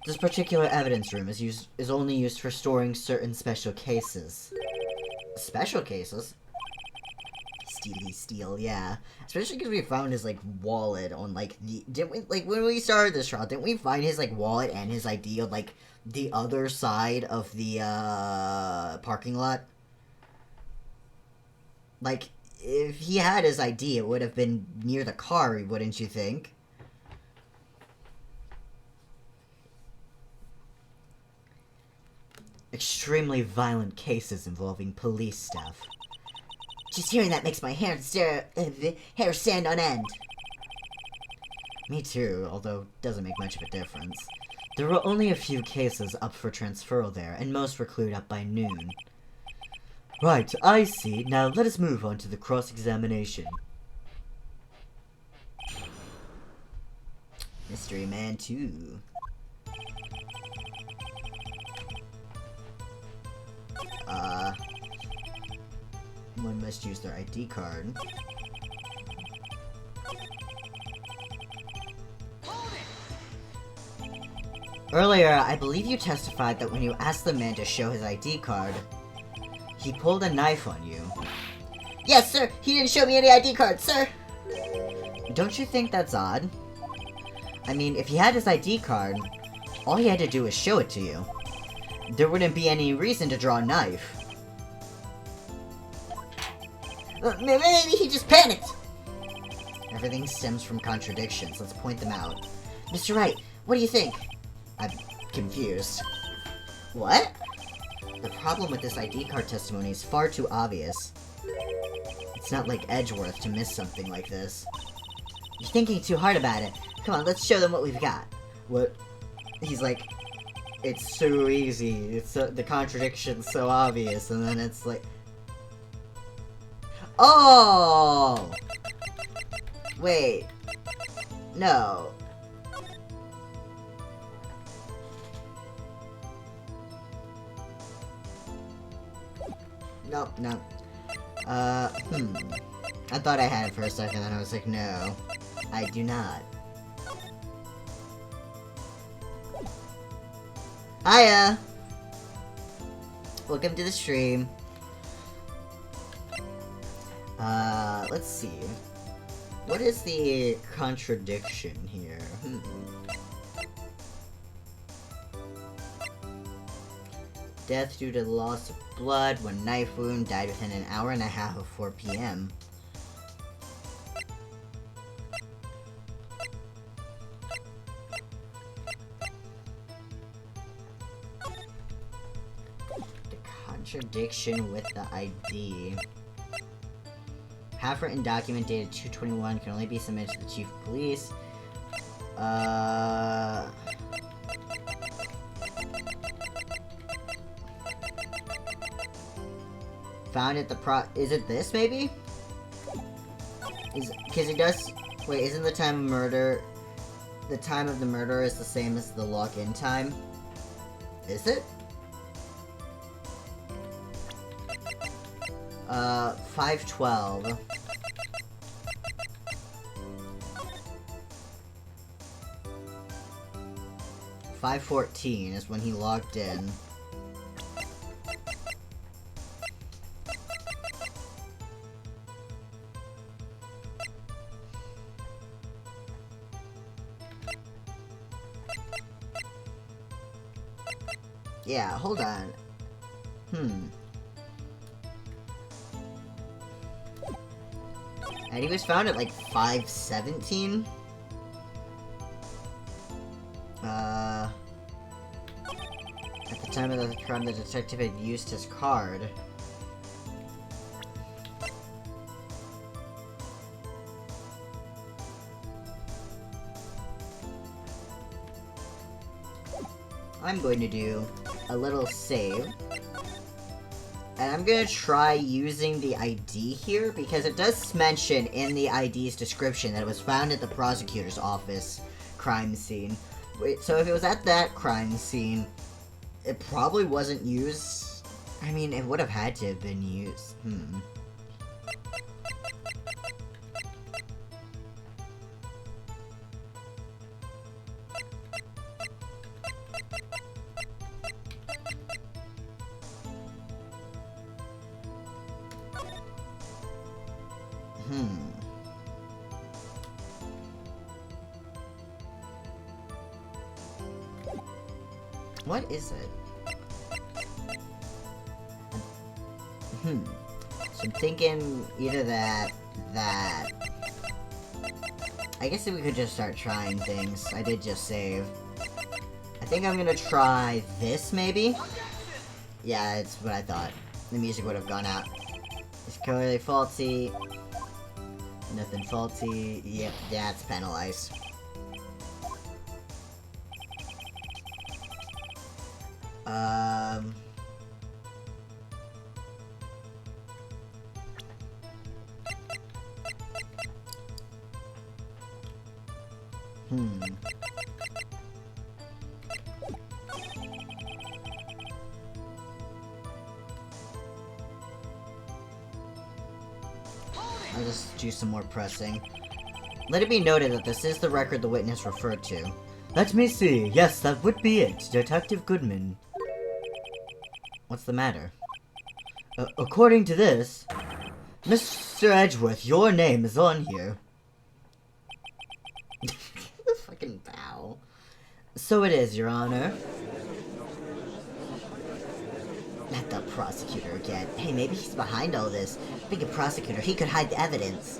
This particular evidence room is only used for storing certain special cases. Special cases? Steal, yeah. Especially because we found his, wallet on, when we started this trial, didn't we find his, wallet and his ID on, the other side of the, parking lot? If he had his ID, it would have been near the car, wouldn't you think? Extremely violent cases involving police staff. Just hearing that makes my hair stand on end. Me too, although it doesn't make much of a difference. There were only a few cases up for transferal there, and most were cleared up by noon. Right, I see. Now let us move on to the cross-examination. Mystery Man 2. One must use their ID card. Earlier, I believe you testified that when you asked the man to show his ID card, he pulled a knife on you. Yes, sir. He didn't show me any ID card, sir. Don't you think that's odd? I mean, if he had his ID card, all he had to do was show it to you. There wouldn't be any reason to draw a knife. Maybe he just panicked. Everything stems from contradictions. Let's point them out. Mr. Wright, what do you think? I'm confused. What? The problem with this ID card testimony is far too obvious. It's not like Edgeworth to miss something like this. You're thinking too hard about it. Come on, let's show them what we've got. What? He's like, it's so easy. It's the contradiction's so obvious, and then it's like, oh! Wait. No. nope, nope. I thought I had it for a second, then I was like, no, I do not. Hiya! Welcome to the stream. Let's see. What is the contradiction here? Death due to the loss of blood when knife wound, died within an hour and a half of 4 p.m. The contradiction with the ID. Half-written document dated 2/21 can only be submitted to the chief of police. Found at the is it this, maybe? Because it does... Wait, isn't the time of murder... The time of the murder is the same as the log-in time? Is it? 5:12. $5:14 is when he logged in. Yeah, hold on. And he was found at like 5:17? At the time of the crime, the detective had used his card. I'm going to do a little save. And I'm gonna try using the ID here, because it does mention in the ID's description that it was found at the prosecutor's office crime scene. Wait, so if it was at that crime scene, it probably wasn't used. I mean, it would have had to have been used. What is it? So I'm thinking either that. I guess if we could just start trying things. I did just save. I think I'm gonna try this, maybe? Yeah, it's what I thought. The music would have gone out. It's clearly faulty. Nothing faulty. Yep, that's penalized. I'll just do some more pressing. Let it be noted that this is the record the witness referred to. Let me see. Yes, that would be it. Detective Goodman. What's the matter? According to this, Mr. Edgeworth, your name is on here. Fucking bow. So it is, Your Honor. At the prosecutor again. Hey, maybe he's behind all this. Being a prosecutor, he could hide the evidence.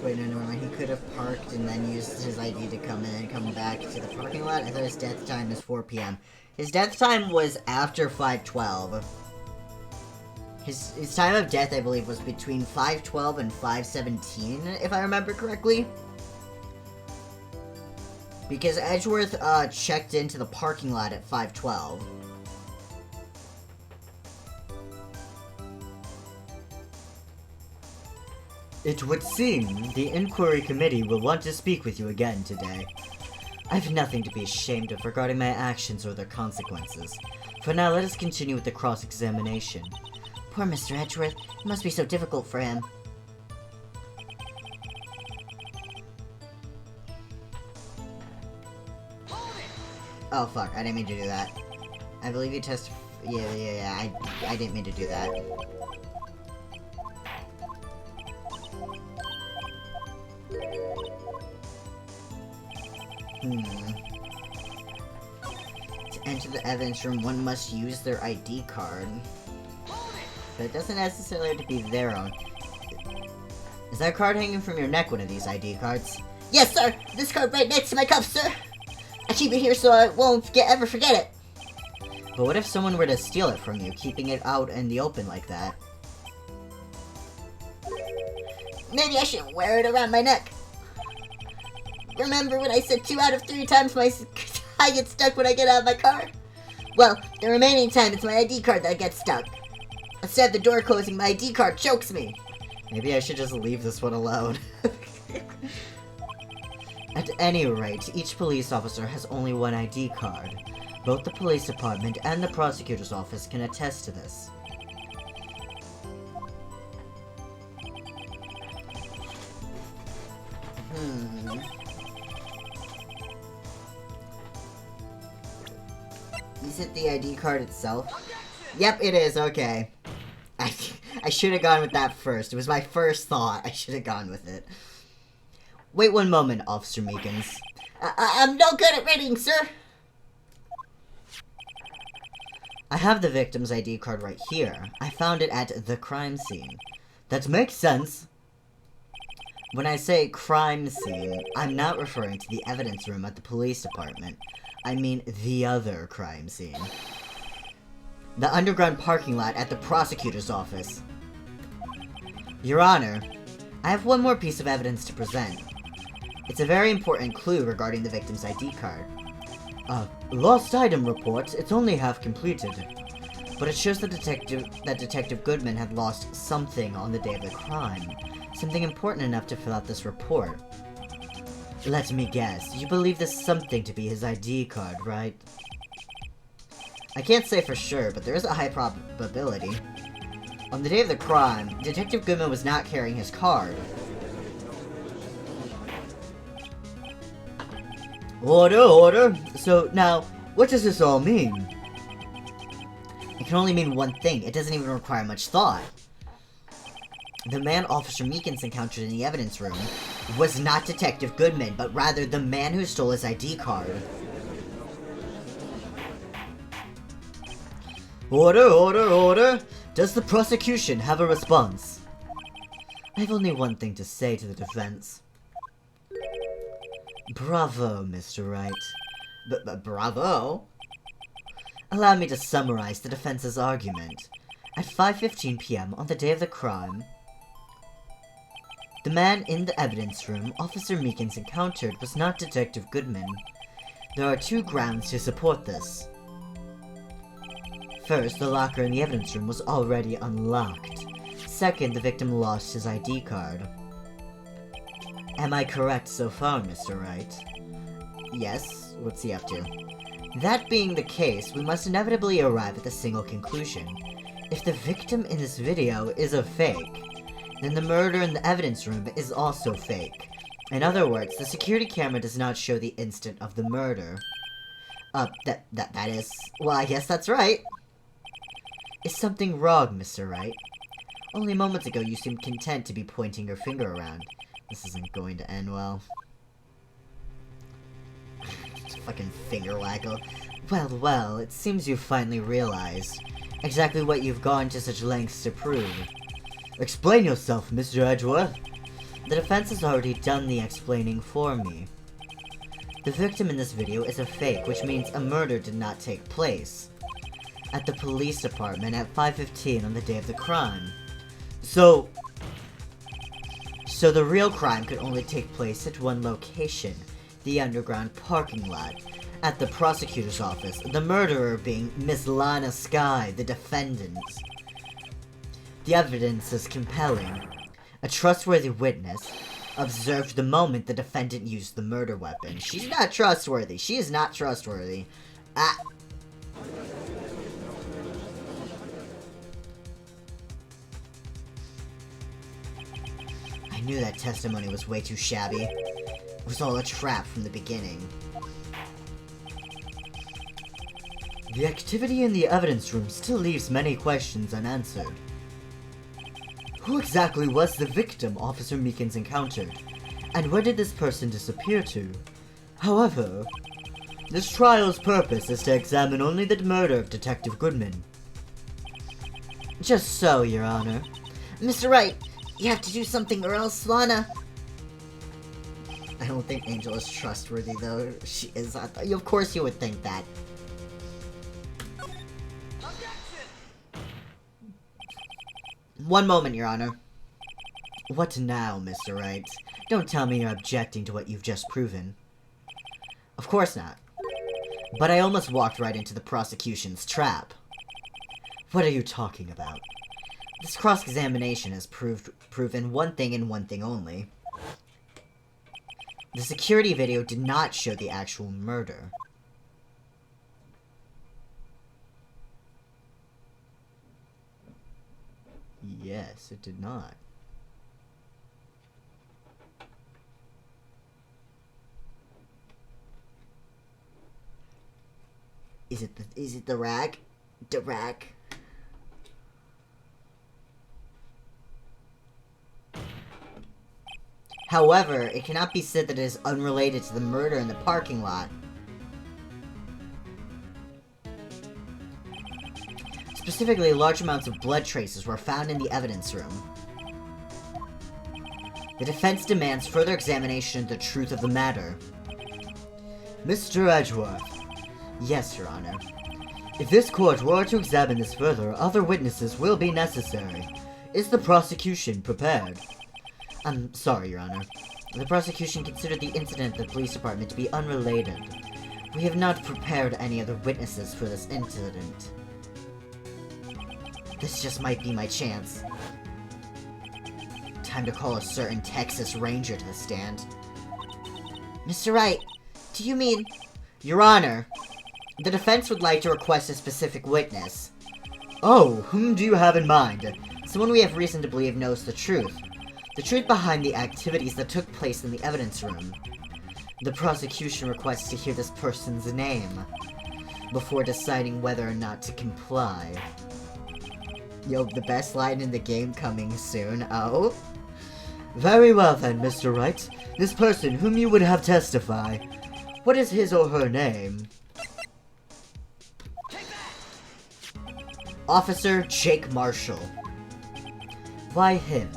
Wait, no, never mind. He could have parked and then used his ID to come in and come back to the parking lot. I thought his death time is 4 p.m. His death time was after 5:12. His time of death, I believe, was between 5:12 and 5:17, if I remember correctly. Because Edgeworth checked into the parking lot at 5:12. It would seem the inquiry committee will want to speak with you again today. I have nothing to be ashamed of regarding my actions or their consequences. For now, let us continue with the cross-examination. Poor Mr. Edgeworth. It must be so difficult for him. Oh, fuck. I didn't mean to do that. I believe you test... Yeah. I didn't mean to do that. To enter the evidence room, one must use their ID card. But it doesn't necessarily have to be their own. Is that card hanging from your neck one of these ID cards? Yes, sir! This card right next to my cuff, sir! I keep it here so I won't ever forget it. But what if someone were to steal it from you, keeping it out in the open like that? Maybe I shouldn't wear it around my neck. Remember when I said 2 out of 3 times I get stuck when I get out of my car? Well, the remaining time it's my ID card that gets stuck. Instead of the door closing, my ID card chokes me. Maybe I should just leave this one alone. At any rate, each police officer has only one ID card. Both the police department and the prosecutor's office can attest to this. Is it the ID card itself? Yep, it is, okay. I should have gone with that first. It was my first thought. I should have gone with it. Wait one moment, Officer Meekins. I'm no good at reading, sir. I have the victim's ID card right here. I found it at the crime scene. That makes sense. When I say crime scene, I'm not referring to the evidence room at the police department. I mean the other crime scene. The underground parking lot at the prosecutor's office. Your Honor, I have one more piece of evidence to present. It's a very important clue regarding the victim's ID card. Lost item report, it's only half completed. But it shows that Detective Goodman had lost something on the day of the crime. Something important enough to fill out this report. Let me guess, you believe this something to be his ID card, right? I can't say for sure, but there is a high probability. On the day of the crime, Detective Goodman was not carrying his card. Order! So, now, what does this all mean? It can only mean one thing. It doesn't even require much thought. The man Officer Meekins encountered in the evidence room was not Detective Goodman, but rather the man who stole his ID card. Order! Does the prosecution have a response? I have only one thing to say to the defense. Bravo, Mr. Wright. Bravo? Allow me to summarize the defense's argument. At 5:15 p.m. on the day of the crime, the man in the evidence room Officer Meekins encountered was not Detective Goodman. There are 2 grounds to support this. First, the locker in the evidence room was already unlocked. Second, the victim lost his ID card. Am I correct so far, Mr. Wright? Yes, what's he up to? That being the case, we must inevitably arrive at a single conclusion. If the victim in this video is a fake, then the murder in the evidence room is also fake. In other words, the security camera does not show the instant of the murder. That is... Well, I guess that's right. Is something wrong, Mr. Wright? Only moments ago you seemed content to be pointing your finger around. This isn't going to end well. Fucking finger waggle. Well, it seems you finally realized. Exactly what you've gone to such lengths to prove. Explain yourself, Mr. Edgeworth. The defense has already done the explaining for me. The victim in this video is a fake, which means a murder did not take place at the police department at 5:15 on the day of the crime. So the real crime could only take place at one location, the underground parking lot, at the prosecutor's office, the murderer being Miss Lana Skye, the defendant. The evidence is compelling. A trustworthy witness observed the moment the defendant used the murder weapon. She's not trustworthy. She is not trustworthy. I knew that testimony was way too shabby. It was all a trap from the beginning. The activity in the evidence room still leaves many questions unanswered. Who exactly was the victim Officer Meekins encountered? And where did this person disappear to? However, this trial's purpose is to examine only the murder of Detective Goodman. Just so, Your Honor. Mr. Wright, you have to do something or else Lana... I don't think Angel is trustworthy, though. She is. Of course you would think that. One moment, Your Honor. What now, Mr. Wright? Don't tell me you're objecting to what you've just proven. Of course not. But I almost walked right into the prosecution's trap. What are you talking about? This cross-examination has proven one thing and one thing only. The security video did not show the actual murder. Yes, it did not. Is it the rag? The rag? However, it cannot be said that it is unrelated to the murder in the parking lot. Specifically, large amounts of blood traces were found in the evidence room. The defense demands further examination of the truth of the matter. Mr. Edgeworth. Yes, Your Honor. If this court were to examine this further, other witnesses will be necessary. Is the prosecution prepared? I'm sorry, Your Honor. The prosecution considered the incident at the police department to be unrelated. We have not prepared any other witnesses for this incident. This just might be my chance. Time to call a certain Texas Ranger to the stand. Mr. Wright, do you mean... Your Honor, the defense would like to request a specific witness. Oh, whom do you have in mind? Someone we have reason to believe knows the truth. The truth behind the activities that took place in the evidence room. The prosecution requests to hear this person's name before deciding whether or not to comply. Yo, the best line in the game coming soon, oh? Very well then, Mr. Wright. This person whom you would have testify. What is his or her name? Officer Jake Marshall. Why him?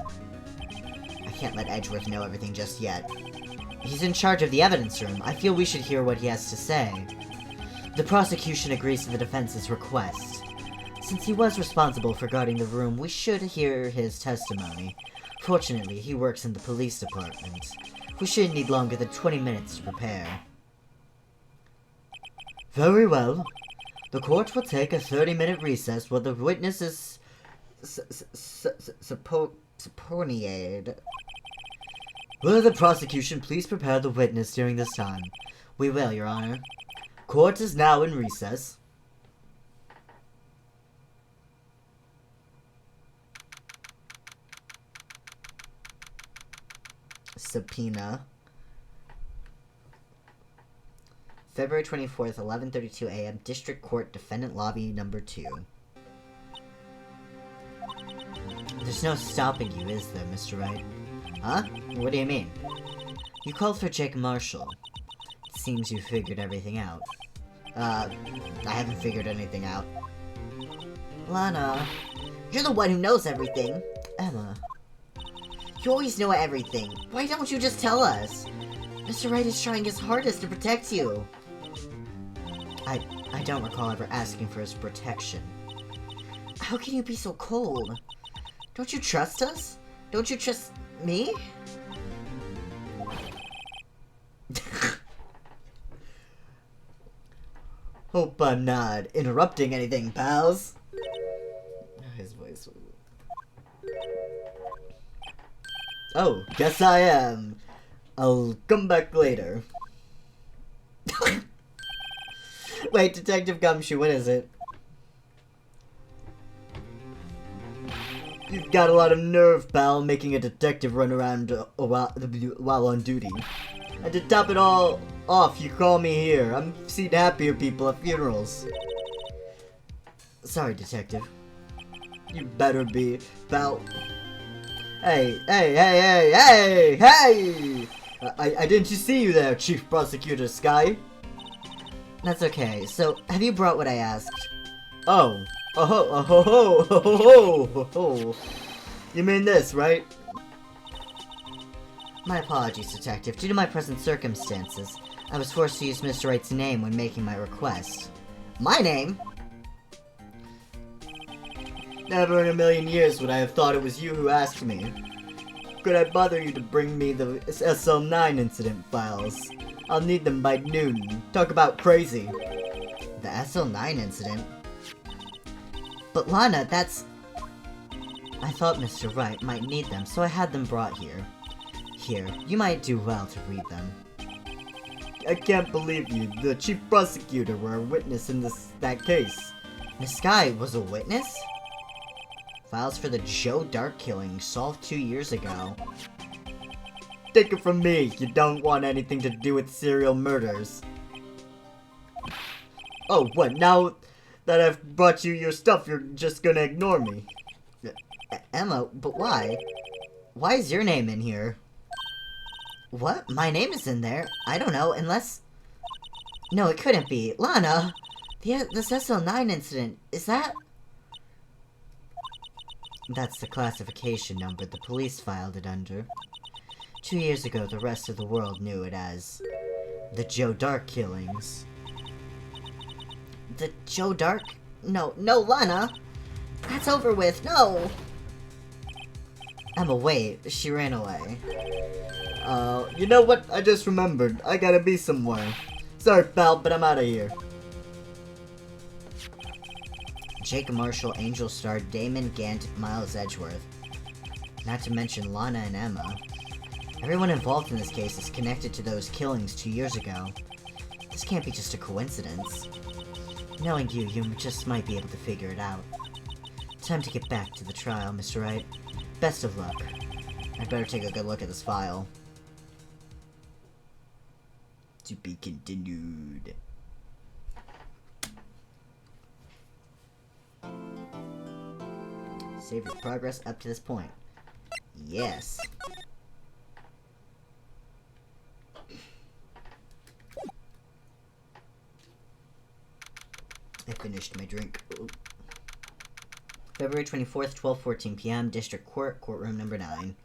I can't let Edgeworth know everything just yet. He's in charge of the evidence room. I feel we should hear what he has to say. The prosecution agrees to the defense's request. Since he was responsible for guarding the room, we should hear his testimony. Fortunately, he works in the police department. We shouldn't need longer than 20 minutes to prepare. Very well. The court will take a 30-minute recess while the witness is subpoenaed. Will the prosecution please prepare the witness during this time? We will, Your Honor. Court is now in recess. Subpoena. February 24th, 11:32 a.m. District Court, Defendant Lobby Number 2. There's no stopping you, is there, Mr. Wright? Huh? What do you mean? You called for Jake Marshall. It seems you figured everything out. I haven't figured anything out. Lana, you're the one who knows everything. Emma. You always know everything. Why don't you just tell us? Mr. Wright is trying his hardest to protect you. I don't recall ever asking for his protection. How can you be so cold? Don't you trust us? Don't you trust me? Hope I'm not interrupting anything, pals. His voice. Oh, guess I am. I'll come back later. Wait, Detective Gumshoe, what is it? You've got a lot of nerve, pal, making a detective run around while on duty. And to top it all off, you call me here. I've seen happier people at funerals. Sorry, Detective. You better be, pal. Hey! I didn't see you there, Chief Prosecutor Sky. That's okay. So, have you brought what I asked? Oh. Oh. You mean this, right? My apologies, Detective. Due to my present circumstances, I was forced to use Mr. Wright's name when making my request. My name? Never in a million years would I have thought it was you who asked me. Could I bother you to bring me the SL9 incident files? I'll need them by noon. Talk about crazy. The SL9 incident? But Lana, that's... I thought Mr. Wright might need them, so I had them brought here. Here, you might do well to read them. I can't believe you, the chief prosecutor, were a witness in that case. Miss Sky was a witness? Files for the Joe Dark killing solved 2 years ago. Take it from me, you don't want anything to do with serial murders. Oh, what, now that I've brought you your stuff, you're just gonna ignore me? Emma, but why? Why is your name in here? What? My name is in there? I don't know, unless... No, it couldn't be. Lana! This SL9 incident, is that... That's the classification number the police filed it under. 2 years ago, the rest of the world knew it as... the Joe Dark killings. The Joe Dark? No, Lana! That's over with, no! Emma, wait, she ran away. You know what? I just remembered. I gotta be somewhere. Sorry, pal, but I'm out of here. Jake Marshall, Angel Star, Damon Gant, Miles Edgeworth. Not to mention Lana and Emma. Everyone involved in this case is connected to those killings 2 years ago. This can't be just a coincidence. Knowing you just might be able to figure it out. Time to get back to the trial, Mr. Wright. Best of luck. I'd better take a good look at this file. To be continued. Save your progress up to this point. Yes. I finished my drink. Oh. February 24th, 12:14 p.m., District Court, Courtroom number 9.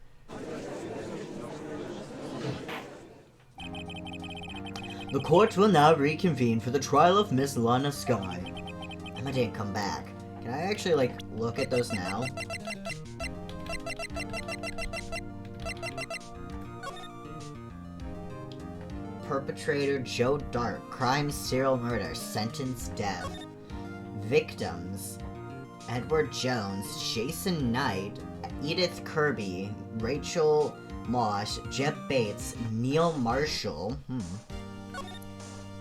The court will now reconvene for the trial of Miss Lana Sky. Emma didn't come back. Can I actually, like, look at those now? Perpetrator Joe Dark, crime, serial murder, sentence, death. Victims: Edward Jones, Jason Knight, Edith Kirby, Rachel Mosh, Jeb Bates, Neil Marshall,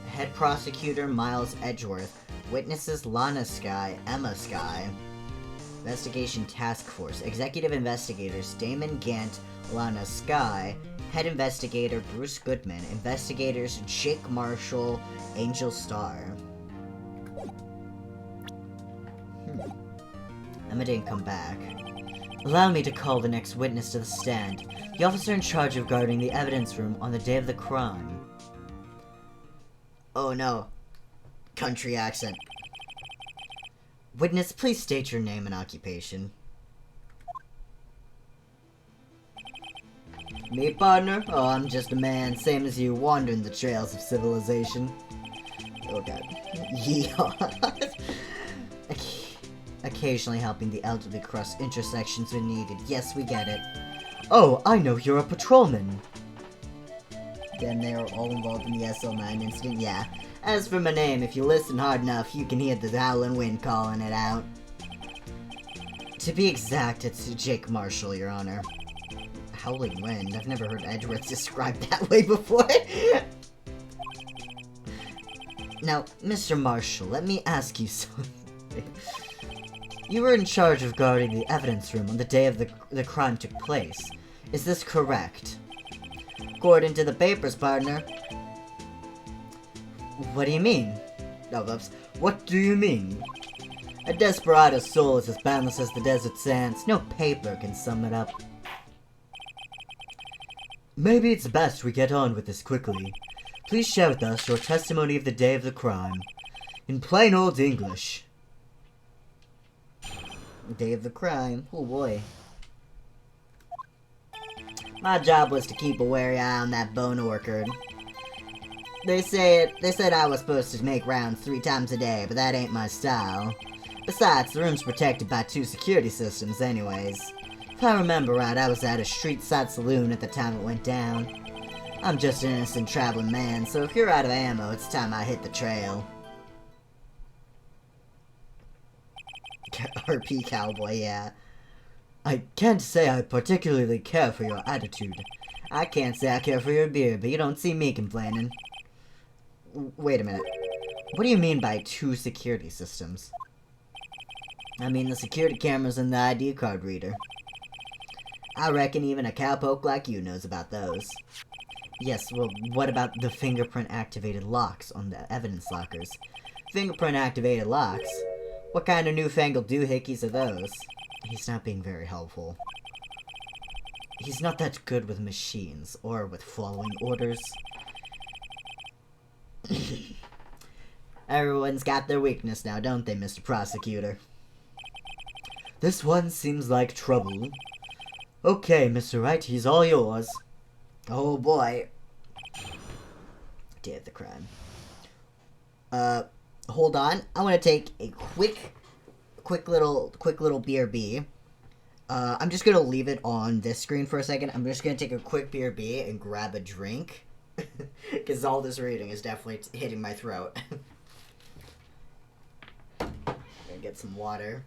Head Prosecutor Miles Edgeworth, Witnesses Lana Sky, Emma Sky. Investigation Task Force, Executive Investigators Damon Gant, Lana Sky, Head Investigator Bruce Goodman, Investigators Jake Marshall, Angel Star. Emma didn't come back. Allow me to call the next witness to the stand. The officer in charge of guarding the evidence room on the day of the crime. Oh no. Country accent. Witness, please state your name and occupation. Me, partner? Oh, I'm just a man, same as you, wandering the trails of civilization. Oh god. Yeehaw. Occasionally helping the elderly cross intersections when needed. Yes, we get it. Oh, I know you're a patrolman. Then they are all involved in the SL9 incident, yeah. As for my name, if you listen hard enough, you can hear the howling wind calling it out. To be exact, it's Jake Marshall, Your Honor. Howling wind? I've never heard Edwards described that way before. Now, Mr. Marshall, let me ask you something. You were in charge of guarding the evidence room on the day of the crime took place. Is this correct? According to the papers, partner. What do you mean? Oh, oops. What do you mean? A desperado's soul is as boundless as the desert sands. No paper can sum it up. Maybe it's best we get on with this quickly. Please share with us your testimony of the day of the crime. In plain old English. Day of the crime. Oh boy. My job was to keep a wary eye on that bone orchard. They said I was supposed to make rounds 3 times a day, but that ain't my style. Besides, the room's protected by 2 security systems anyways. If I remember right, I was at a street-side saloon at the time it went down. I'm just an innocent traveling man, so if you're out of ammo, it's time I hit the trail. RP Cowboy, yeah. I can't say I particularly care for your attitude. I can't say I care for your beer, but you don't see me complaining. Wait a minute. What do you mean by 2 security systems? I mean the security cameras and the ID card reader. I reckon even a cowpoke like you knows about those. Yes, well, what about the fingerprint-activated locks on the evidence lockers? Fingerprint-activated locks? What kind of newfangled doohickeys are those? He's not being very helpful. He's not that good with machines, or with following orders. Everyone's got their weakness now, don't they, Mr. Prosecutor? This one seems like trouble. Okay, Mr. Wright, he's all yours. Oh boy. Day of the crime. Hold on. I want to take a quick little BRB. I'm just gonna leave it on this screen for a second. I'm just gonna take a quick BRB and grab a drink. Because all this reading is definitely hitting my throat. Gonna get some water.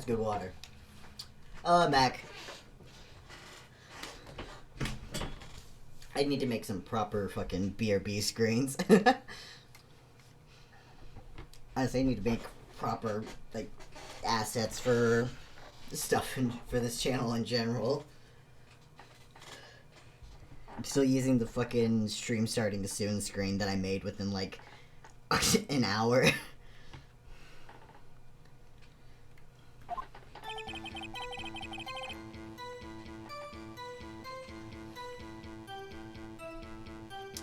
That's good water. Mac. I need to make some proper fucking BRB screens. I say I need to make proper, like, assets for stuff for this channel in general. I'm still using the fucking stream starting soon screen that I made within, like, an hour.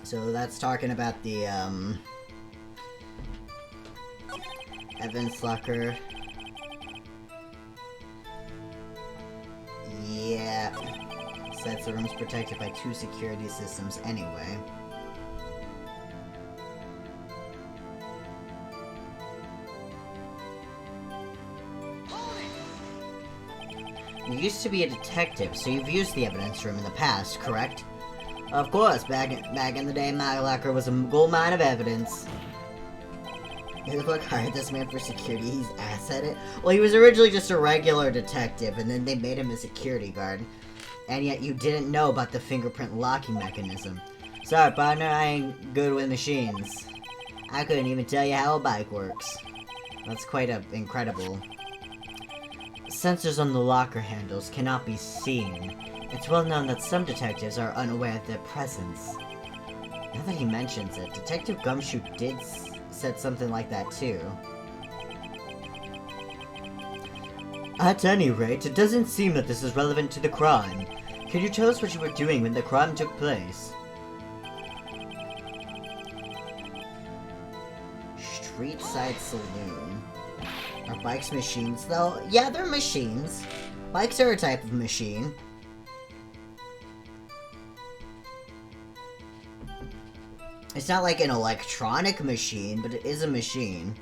So that's talking about the, Evans locker. Yeah. Says the room's protected by 2 security systems anyway. You used to be a detective, so you've used the evidence room in the past, correct? Of course, back in the day, my locker was a gold mine of evidence. Who the fuck hired this man for security? He's ass at it. Well, he was originally just a regular detective, and then they made him a security guard. And yet you didn't know about the fingerprint locking mechanism. Sorry, partner, I ain't good with machines. I couldn't even tell you how a bike works. That's quite incredible. Sensors on the locker handles cannot be seen. It's well known that some detectives are unaware of their presence. Now that he mentions it, Detective Gumshoe said something like that too. At any rate, it doesn't seem that this is relevant to the crime. Can you tell us what you were doing when the crime took place? Street side saloon. Are bikes machines though? Yeah, they're machines. Bikes are a type of machine. It's not like an electronic machine, but it is a machine.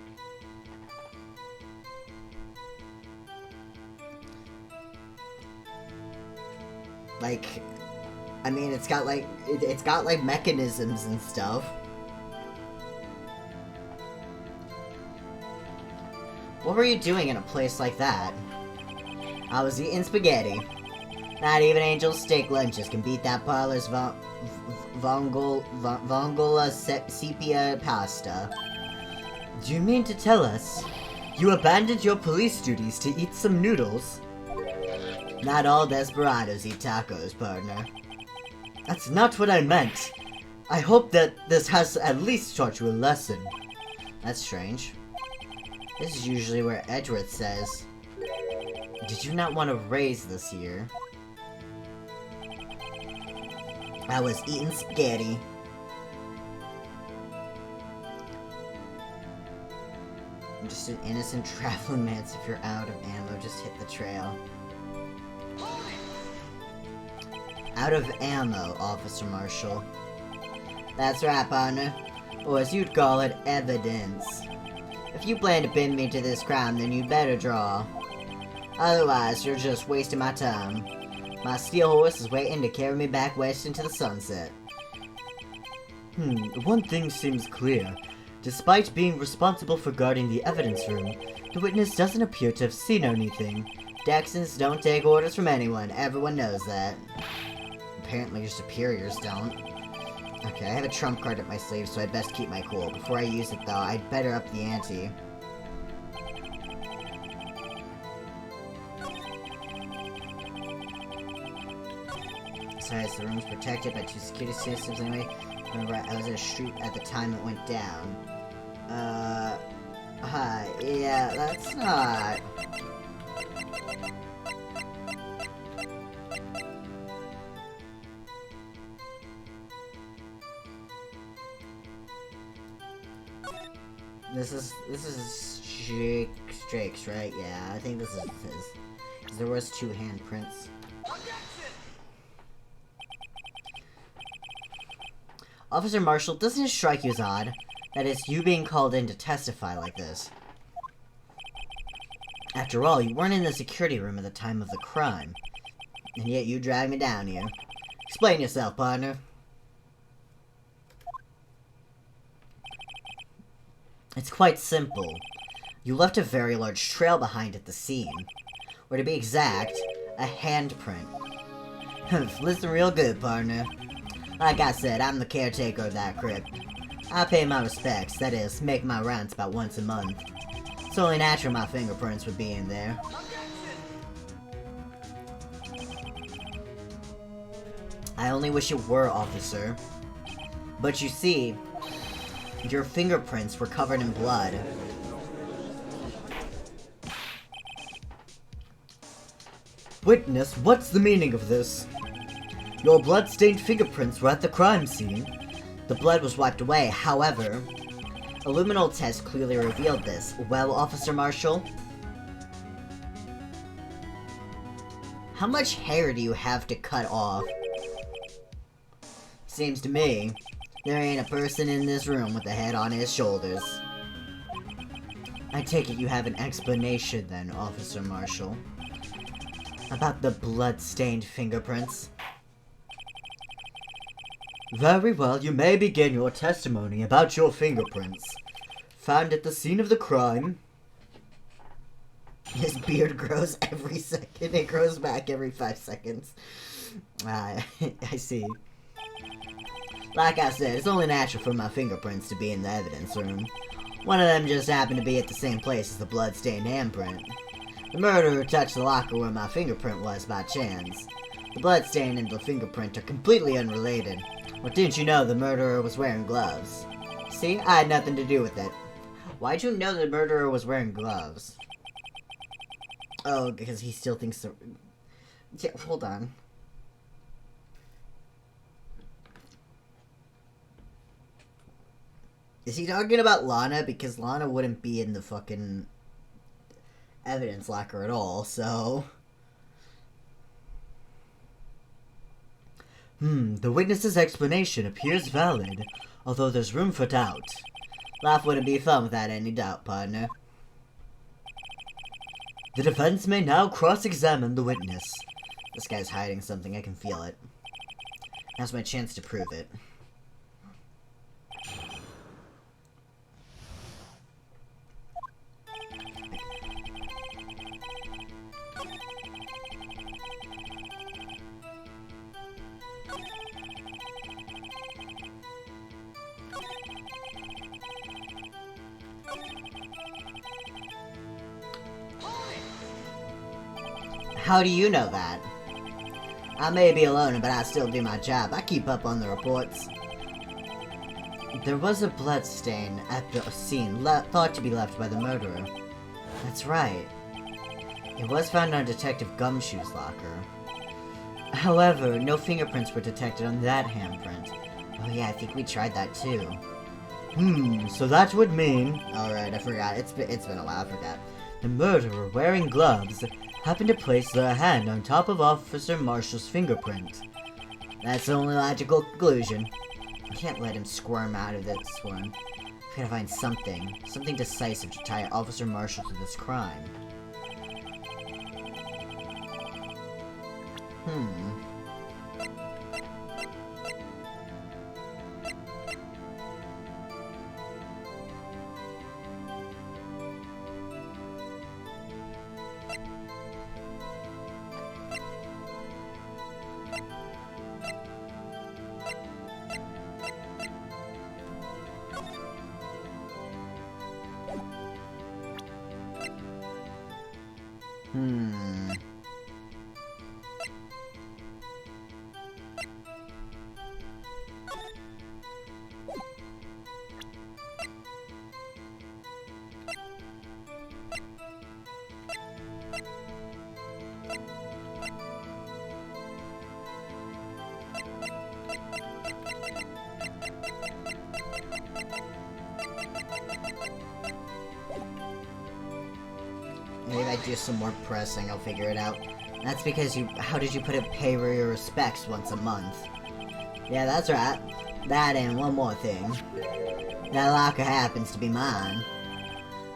Like, I mean, it's got like mechanisms and stuff. What were you doing in a place like that? I was eating spaghetti. Not even Angel's steak lunches can beat that parlor's vongola sepia pasta. Do you mean to tell us you abandoned your police duties to eat some noodles? Not all desperados eat tacos, partner. That's not what I meant. I hope that this has at least taught you a lesson. That's strange. This is usually where Edgeworth says, "Did you not want a raise this year?" I was eating spaghetti. I'm just an innocent traveling man, so if you're out of ammo, just hit the trail. Out of ammo, Officer Marshall. That's right, partner. Or as you'd call it, evidence. If you plan to pin me to this crime, then you'd better draw. Otherwise, you're just wasting my time. My steel horse is waiting to carry me back west into the sunset. One thing seems clear. Despite being responsible for guarding the evidence room, the witness doesn't appear to have seen anything. Dexons don't take orders from anyone, everyone knows that. Apparently your superiors don't. Okay, I have a trump card up my sleeve, so I'd best keep my cool. Before I use it, though, I'd better up the ante. Besides, the room's protected by 2 security systems anyway. Remember, I was in a street at the time it went down. Hi, yeah, that's not... This is Drake's, right? Yeah, I think this is his. 'Cause there was 2 handprints. Officer Marshall, doesn't it strike you as odd that it's you being called in to testify like this? After all, you weren't in the security room at the time of the crime. And yet you dragged me down here. Explain yourself, partner. It's quite simple. You left a very large trail behind at the scene. Or to be exact, a handprint. Listen real good, partner. Like I said, I'm the caretaker of that crypt. I pay my respects, that is, make my rounds about once a month. It's only natural my fingerprints would be in there. I only wish it were, officer. But you see, your fingerprints were covered in blood. Witness, what's the meaning of this? Your blood-stained fingerprints were at the crime scene. The blood was wiped away, however, a luminol test clearly revealed this. Well, Officer Marshall? How much hair do you have to cut off? Seems to me, there ain't a person in this room with a head on his shoulders. I take it you have an explanation then, Officer Marshall. About the blood-stained fingerprints. Very well, you may begin your testimony about your fingerprints. Found at the scene of the crime. His beard grows every second. It grows back every 5 seconds. I see. Like I said, it's only natural for my fingerprints to be in the evidence room. One of them just happened to be at the same place as the blood-stained handprint. The murderer touched the locker where my fingerprint was by chance. The bloodstain and the fingerprint are completely unrelated. But didn't you know the murderer was wearing gloves? See, I had nothing to do with it. Why'd you know the murderer was wearing gloves? Oh, because he still thinks the... Yeah, hold on. Is he talking about Lana? Because Lana wouldn't be in the fucking evidence locker at all, so... The witness's explanation appears valid, although there's room for doubt. Life wouldn't be fun without any doubt, partner. The defense may now cross-examine the witness. This guy's hiding something, I can feel it. Now's my chance to prove it. How do you know that? I may be alone, but I still do my job. I keep up on the reports. There was a blood stain at the scene, thought to be left by the murderer. That's right. It was found on Detective Gumshoe's locker. However, no fingerprints were detected on that handprint. Oh yeah, I think we tried that too. So that would mean... Alright, I forgot. It's been a while, I forgot. The murderer, wearing gloves, happened to place their hand on top of Officer Marshall's fingerprint. That's the only logical conclusion. I can't let him squirm out of this one. I've gotta find something decisive to tie Officer Marshall to this crime. Maybe if I do some more pressing, I'll figure it out. That's because how did you put it, pay your respects once a month? Yeah, that's right. That and one more thing. That locker happens to be mine.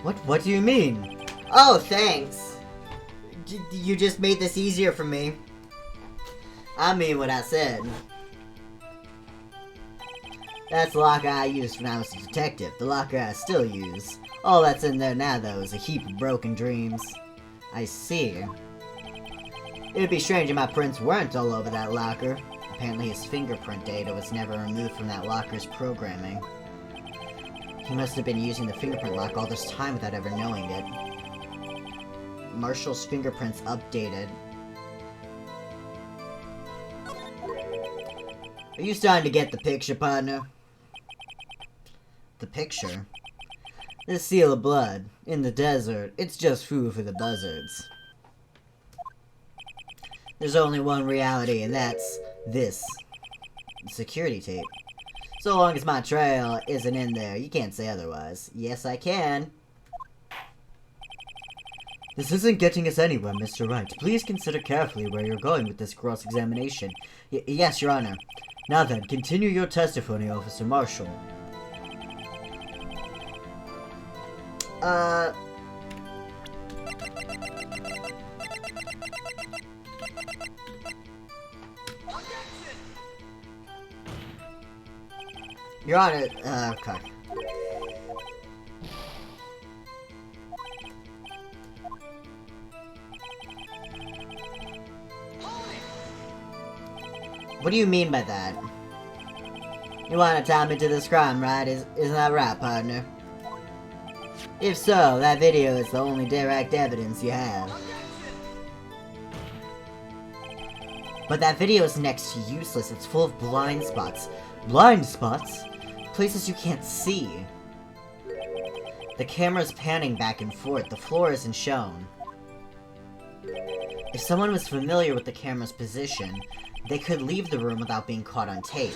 What do you mean? Oh, thanks. You just made this easier for me. I mean what I said. That's the locker I used when I was a detective. The locker I still use. All that's in there now, though, is a heap of broken dreams. I see. It'd be strange if my prints weren't all over that locker. Apparently his fingerprint data was never removed from that locker's programming. He must have been using the fingerprint lock all this time without ever knowing it. Marshall's fingerprints updated. Are you starting to get the picture, partner? The picture? This seal of blood, in the desert, it's just food for the buzzards. There's only one reality, and that's this. Security tape. So long as my trail isn't in there, you can't say otherwise. Yes, I can. This isn't getting us anywhere, Mr. Wright. Please consider carefully where you're going with this cross-examination. Yes, Your Honor. Now then, continue your testimony, Officer Marshall. Your Honor, okay. What do you mean by that? You want to tie me to this crime, right? Isn't that right, partner? If so, that video is the only direct evidence you have. But that video is next to useless. It's full of blind spots. Blind spots? Places you can't see. The camera's panning back and forth. The floor isn't shown. If someone was familiar with the camera's position, they could leave the room without being caught on tape.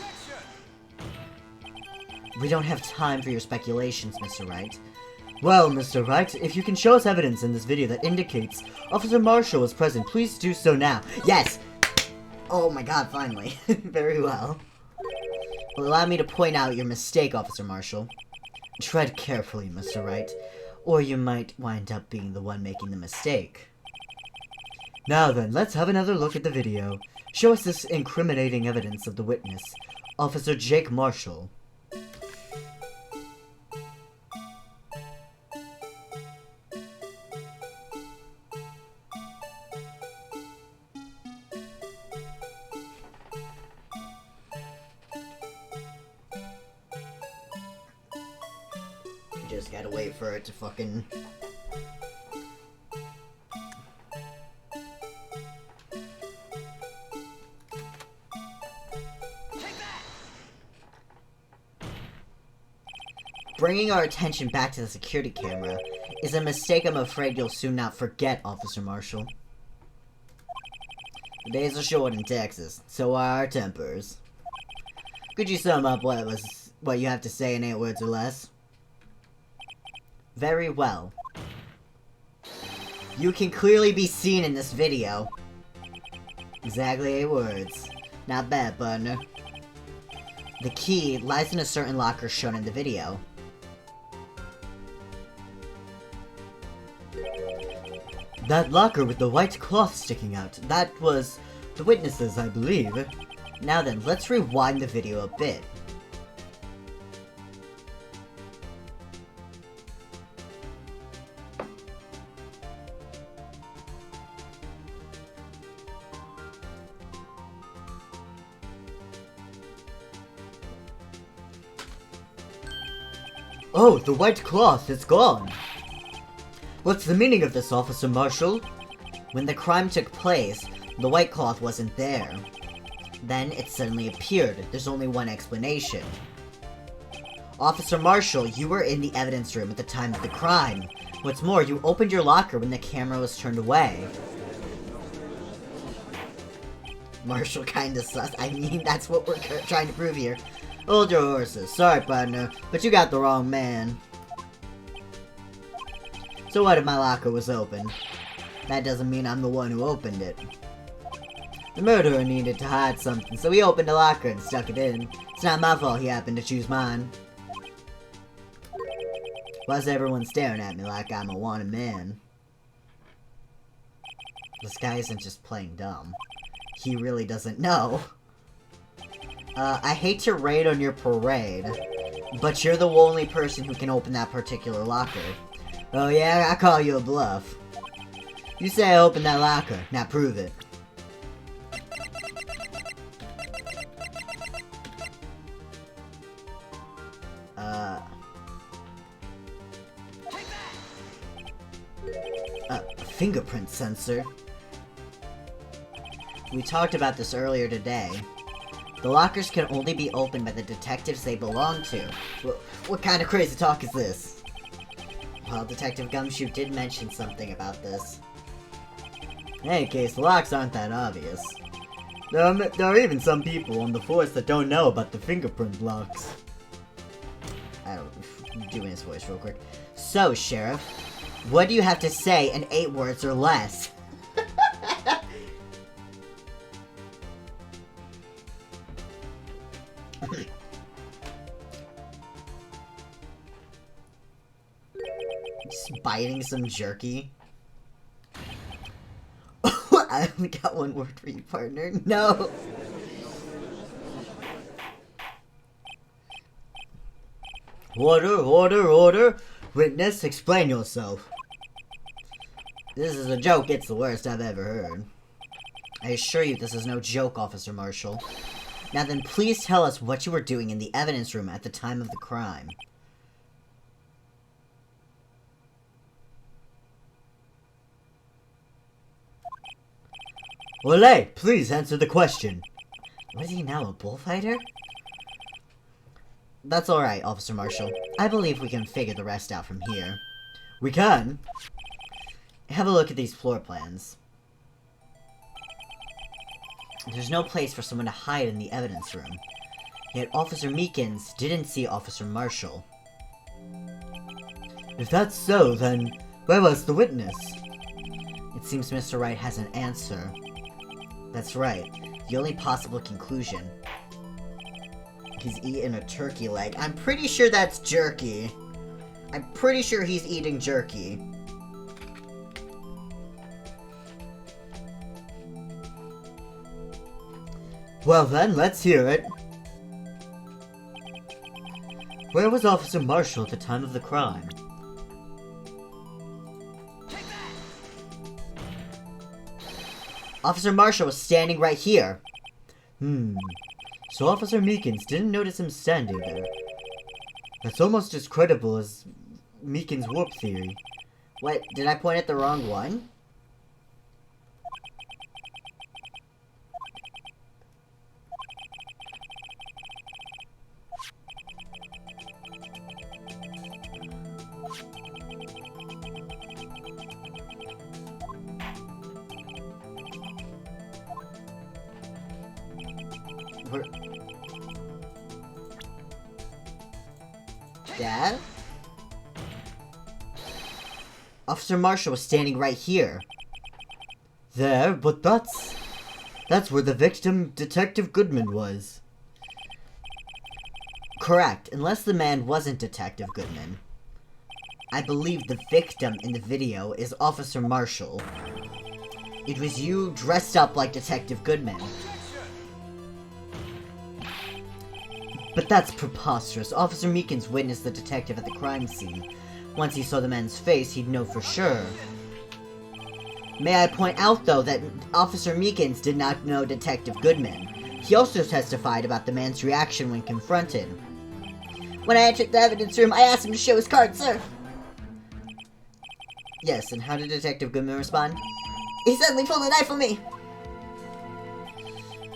We don't have time for your speculations, Mr. Wright. Well, Mr. Wright, if you can show us evidence in this video that indicates Officer Marshall was present, please do so now. Yes! Oh my god, finally. Very well. Well, allow me to point out your mistake, Officer Marshall. Tread carefully, Mr. Wright, or you might wind up being the one making the mistake. Now then, let's have another look at the video. Show us this incriminating evidence of the witness, Officer Jake Marshall. Just gotta wait for it to fucking... Bringing our attention back to the security camera is a mistake I'm afraid you'll soon not forget, Officer Marshall. The days are short in Texas, so are our tempers. Could you sum up what you have to say in 8 words or less? Very well. You can clearly be seen in this video. Exactly 8 words. Not bad, partner. The key lies in a certain locker shown in the video. That locker with the white cloth sticking out, that was the witnesses, I believe. Now then, let's rewind the video a bit. Oh, the white cloth is gone! What's the meaning of this, Officer Marshall? When the crime took place, the white cloth wasn't there. Then it suddenly appeared. There's only one explanation. Officer Marshall, you were in the evidence room at the time of the crime. What's more, you opened your locker when the camera was turned away. Marshall kinda sus. I mean, that's what we're trying to prove here. Hold your horses. Sorry, partner, but you got the wrong man. So what if my locker was open? That doesn't mean I'm the one who opened it. The murderer needed to hide something, so he opened the locker and stuck it in. It's not my fault he happened to choose mine. Why's everyone staring at me like I'm a wanted man? This guy isn't just playing dumb. He really doesn't know. I hate to raid on your parade, but you're the only person who can open that particular locker. Oh yeah, I call you a bluff. You say I opened that locker, now prove it. fingerprint sensor. We talked about this earlier today. The lockers can only be opened by the detectives they belong to. What kind of crazy talk is this? Well, Detective Gumshoe did mention something about this. In any case, the locks aren't that obvious. There are even some people on the force that don't know about the fingerprint locks. I'm doing his voice real quick. So, Sheriff, what do you have to say in 8 words or less? Just biting some jerky. I only got 1 word for you, partner. No! Order, order, order! Witness, explain yourself. This is a joke, it's the worst I've ever heard. I assure you this is no joke, Officer Marshall. Now then, please tell us what you were doing in the evidence room at the time of the crime. Olay, please answer the question. Was he now a bullfighter? That's alright, Officer Marshall. I believe we can figure the rest out from here. We can? Have a look at these floor plans. There's no place for someone to hide in the evidence room. Yet Officer Meekins didn't see Officer Marshall. If that's so, then where was the witness? It seems Mr. Wright has an answer. That's right. The only possible conclusion. He's eating a turkey leg. I'm pretty sure that's jerky. I'm pretty sure he's eating jerky. Well then, let's hear it. Where was Officer Marshall at the time of the crime? Officer Marshall was standing right here. So Officer Meekins didn't notice him standing there. That's almost as credible as Meekins' warp theory. What, did I point at the wrong one? Dad? Officer Marshall was standing right here. There, but that's where the victim, Detective Goodman, was. Correct, unless the man wasn't Detective Goodman. I believe the victim in the video is Officer Marshall. It was you dressed up like Detective Goodman. But that's preposterous. Officer Meekins witnessed the detective at the crime scene. Once he saw the man's face, he'd know for sure. May I point out, though, that Officer Meekins did not know Detective Goodman. He also testified about the man's reaction when confronted. When I entered the evidence room, I asked him to show his card, sir. Yes, and how did Detective Goodman respond? He suddenly pulled a knife on me.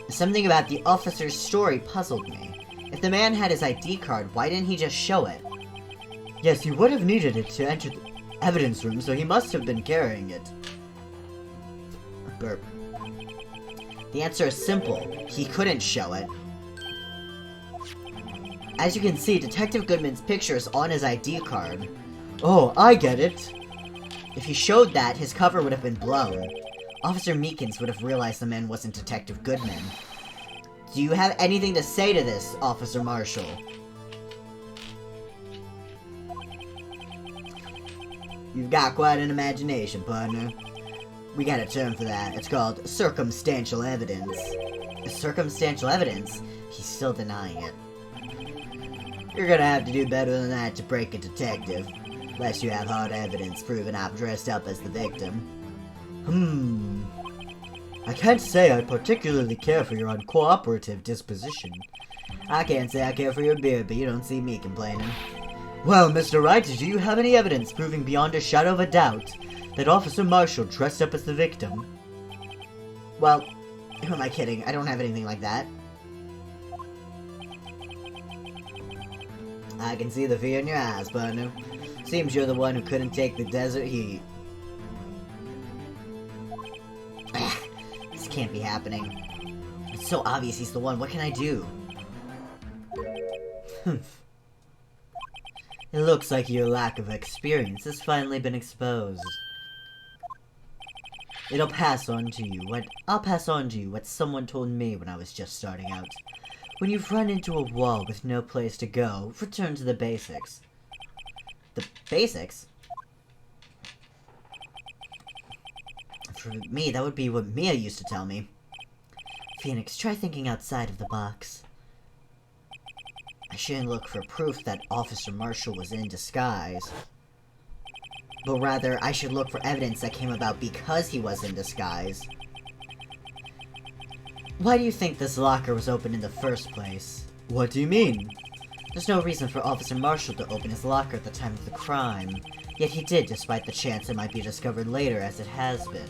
Something about the officer's story puzzled me. If the man had his ID card, why didn't he just show it? Yes, he would have needed it to enter the evidence room, so he must have been carrying it. Burp. The answer is simple. He couldn't show it. As you can see, Detective Goodman's picture is on his ID card. Oh, I get it. If he showed that, his cover would have been blown. Officer Meekins would have realized the man wasn't Detective Goodman. Do you have anything to say to this, Officer Marshall? You've got quite an imagination, partner. We got a term for that. It's called circumstantial evidence. Circumstantial evidence? He's still denying it. You're gonna have to do better than that to break a detective. Unless you have hard evidence proving I'm dressed up as the victim. I can't say I particularly care for your uncooperative disposition. I can't say I care for your beard, but you don't see me complaining. Well, Mr. Wright, do you have any evidence proving beyond a shadow of a doubt that Officer Marshall dressed up as the victim. Well, who am I kidding? I don't have anything like that. I can see the fear in your eyes, partner. Seems you're the one who couldn't take the desert heat. This can't be happening. It's so obvious he's the one. What can I do? It looks like your lack of experience has finally been exposed. I'll pass on to you what someone told me when I was just starting out. When you've run into a wall with no place to go, return to the basics. The basics? For me, that would be what Mia used to tell me. Phoenix, try thinking outside of the box. I shouldn't look for proof that Officer Marshall was in disguise. But rather, I should look for evidence that came about because he was in disguise. Why do you think this locker was open in the first place? What do you mean? There's no reason for Officer Marshall to open his locker at the time of the crime. Yet he did, despite the chance it might be discovered later, as it has been.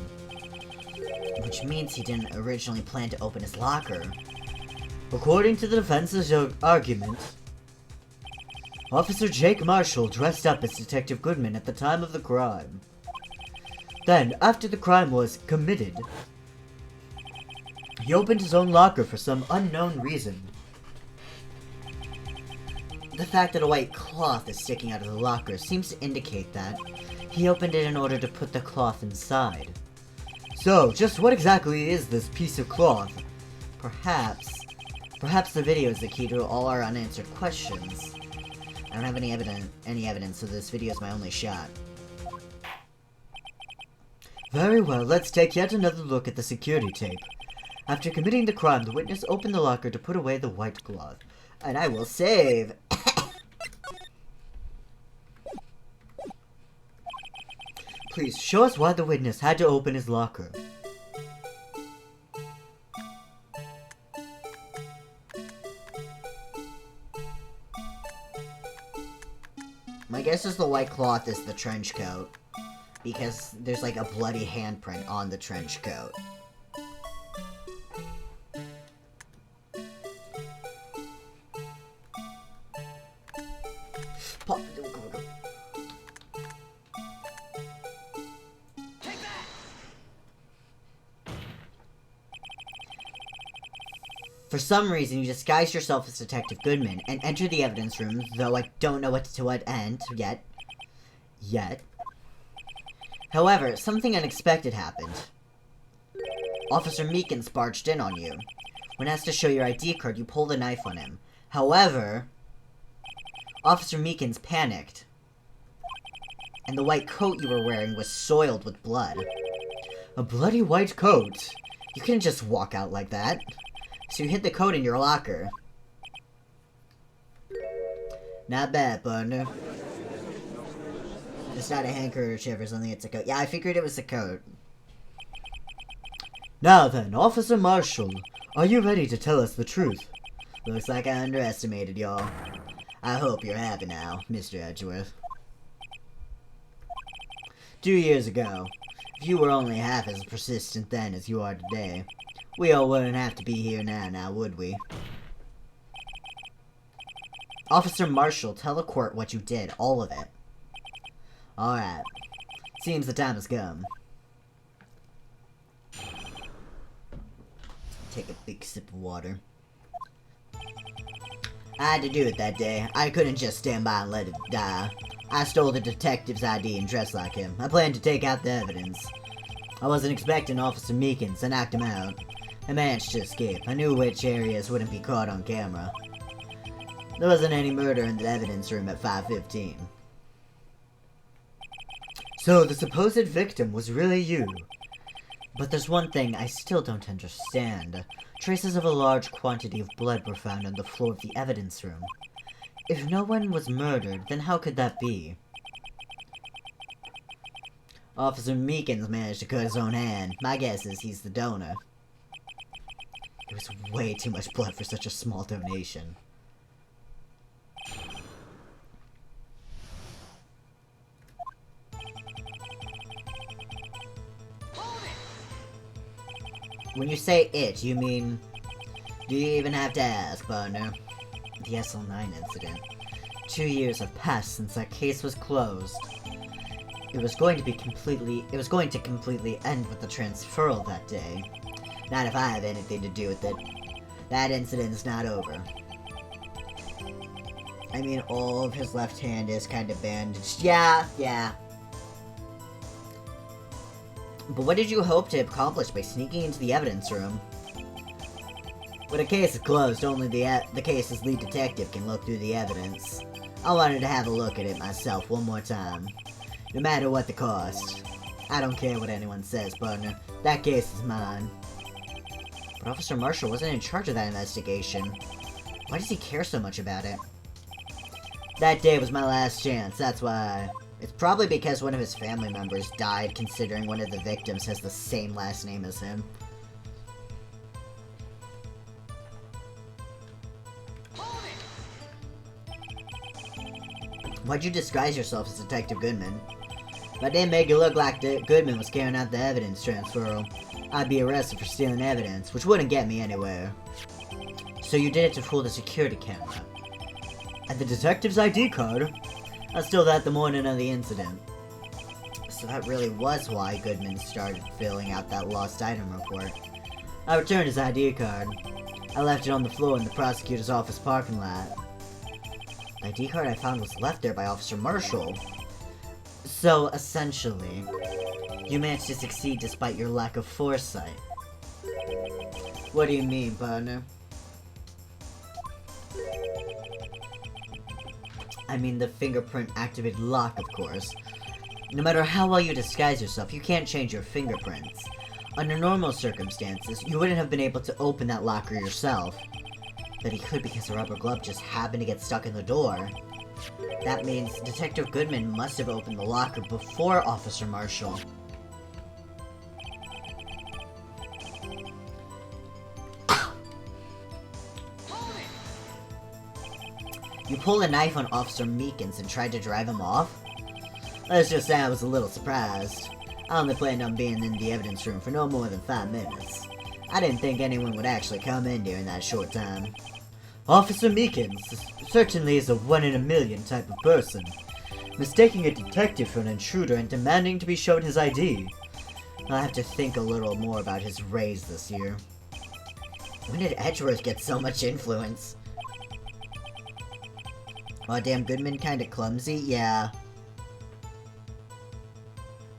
Which means he didn't originally plan to open his locker. According to the defense's argument, Officer Jake Marshall dressed up as Detective Goodman at the time of the crime. Then, after the crime was committed, he opened his own locker for some unknown reason. The fact that a white cloth is sticking out of the locker seems to indicate that he opened it in order to put the cloth inside. So, just what exactly is this piece of cloth? Perhaps the video is the key to all our unanswered questions. I don't have any evidence, so this video is my only shot. Very well, let's take yet another look at the security tape. After committing the crime, the witness opened the locker to put away the white cloth. And I will save. Please, show us why the witness had to open his locker. My guess is the white cloth is the trench coat. Because there's like a bloody handprint on the trench coat. For some reason, you disguised yourself as Detective Goodman and entered the evidence room, though I don't know to what end yet. However, something unexpected happened. Officer Meekins barged in on you. When asked to show your ID card, you pulled a knife on him. However, Officer Meekins panicked, and the white coat you were wearing was soiled with blood. A bloody white coat? You couldn't just walk out like that. So you hid the coat in your locker. Not bad, partner. It's not a handkerchief or something, it's a coat. Yeah, I figured it was a coat. Now then, Officer Marshall, are you ready to tell us the truth? Looks like I underestimated y'all. I hope you're happy now, Mr. Edgeworth. 2 years ago, if you were only half as persistent then as you are today, we all wouldn't have to be here now, would we? Officer Marshall, tell the court what you did, all of it. Alright. Seems the time has come. Take a big sip of water. I had to do it that day. I couldn't just stand by and let it die. I stole the detective's ID and dressed like him. I planned to take out the evidence. I wasn't expecting Officer Meekins. I knocked him out. I managed to escape. I knew which areas wouldn't be caught on camera. There wasn't any murder in the evidence room at 5:15. So the supposed victim was really you. But there's one thing I still don't understand. Traces of a large quantity of blood were found on the floor of the evidence room. If no one was murdered, then how could that be? Officer Meekins managed to cut his own hand. My guess is he's the donor. It was way too much blood for such a small donation. When you say it, you mean... Do you even have to ask, partner? The SL9 incident. 2 years have passed since that case was closed. It was going to completely end with the transferal that day. Not if I have anything to do with it. That incident's not over. I mean, all of his left hand is kind of bandaged. Yeah. But what did you hope to accomplish by sneaking into the evidence room? When a case is closed, only the case's lead detective can look through the evidence. I wanted to have a look at it myself one more time. No matter what the cost. I don't care what anyone says, partner. That case is mine. But Officer Marshall wasn't in charge of that investigation. Why does he care so much about it? That day was my last chance, that's why. It's probably because one of his family members died, considering one of the victims has the same last name as him. Why'd you disguise yourself as Detective Goodman? If I didn't make it look like Goodman was carrying out the evidence transferal, I'd be arrested for stealing evidence, which wouldn't get me anywhere. So you did it to fool the security camera. And the detective's ID card? I stole that the morning of the incident. So that really was why Goodman started filling out that lost item report. I returned his ID card. I left it on the floor in the prosecutor's office parking lot. The ID card I found was left there by Officer Marshall. So, essentially, you managed to succeed despite your lack of foresight. What do you mean, partner? I mean the fingerprint-activated lock, of course. No matter how well you disguise yourself, you can't change your fingerprints. Under normal circumstances, you wouldn't have been able to open that locker yourself. But he could because the rubber glove just happened to get stuck in the door. That means Detective Goodman must have opened the locker before Officer Marshall. You pulled a knife on Officer Meekins and tried to drive him off? Let's just say I was a little surprised. I only planned on being in the evidence room for no more than 5 minutes. I didn't think anyone would actually come in during that short time. Officer Meekins certainly is a 1 in a million type of person, mistaking a detective for an intruder and demanding to be shown his ID. I'll have to think a little more about his raise this year. When did Edgeworth get so much influence? Aw, damn, Goodman kinda clumsy? Yeah.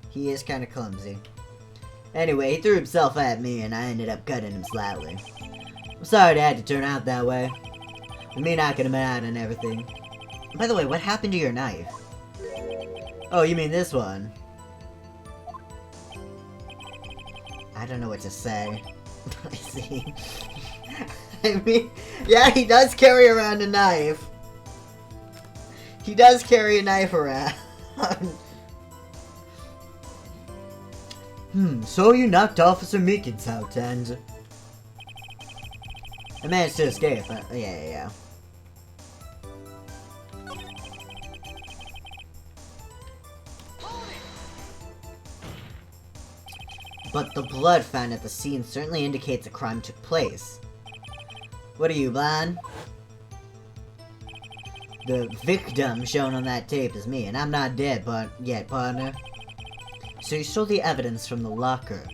He is kinda clumsy. Anyway, he threw himself at me and I ended up cutting him slightly. I'm sorry it had to turn out that way. With me knocking him out and everything. By the way, what happened to your knife? Oh, you mean this one? I don't know what to say. I see. I mean, yeah, he does carry around a knife. He does carry a knife around. So you knocked Officer Meekins out and... I managed to escape. Yeah. But the blood found at the scene certainly indicates a crime took place. What are you, blind? The victim shown on that tape is me, and I'm not dead yet, partner. So you stole the evidence from the locker.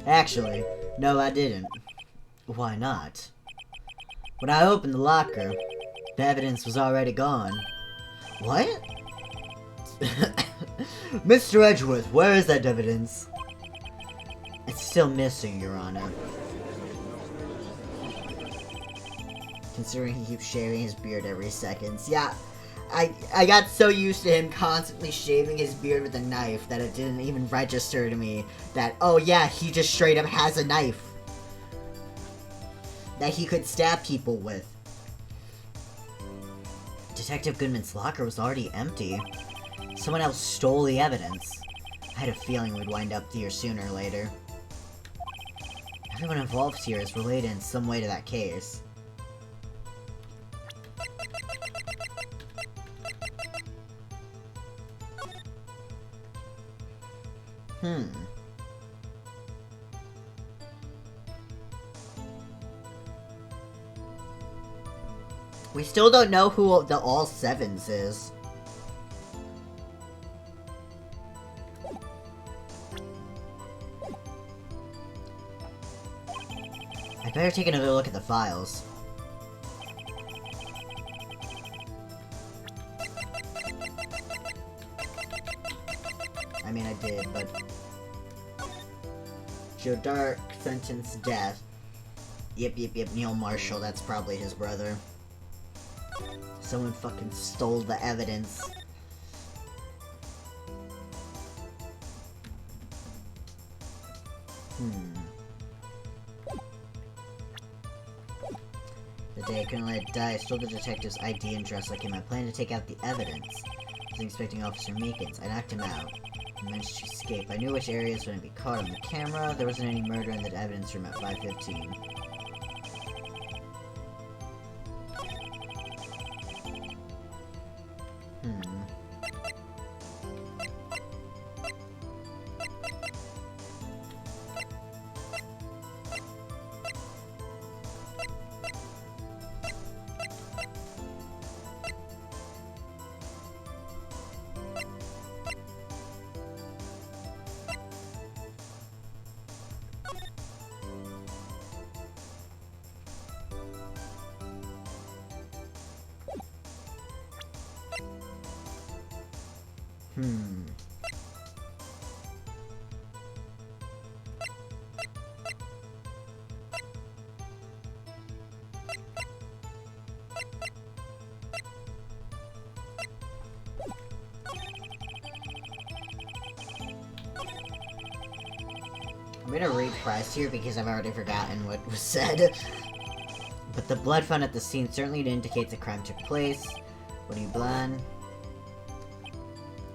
Actually, no I didn't. Why not? When I opened the locker, the evidence was already gone. What? Mr. Edgeworth, where is that evidence? It's still missing, Your Honor. Considering he keeps shaving his beard every second. Yeah, I got so used to him constantly shaving his beard with a knife that it didn't even register to me that, oh yeah, he just straight up has a knife that he could stab people with. Detective Goodman's locker was already empty. Someone else stole the evidence. I had a feeling we'd wind up here sooner or later. Everyone involved here is related in some way to that case. We still don't know who the All Sevens is. I better take another look at the files. I mean, I did, but... Joe Dark, sentenced death. Yep, Neil Marshall, that's probably his brother. Someone fucking stole the evidence. The day I couldn't let it die, I stole the detective's ID and dressed like him. I planned to take out the evidence. I was expecting Officer Meekins. I knocked him out. He managed to escape. I knew which areas wouldn't be caught on the camera. There wasn't any murder in the evidence room at 5:15. I'm gonna read press here because I've already forgotten what was said. But the blood found at the scene certainly indicates a crime took place. What are you, blind?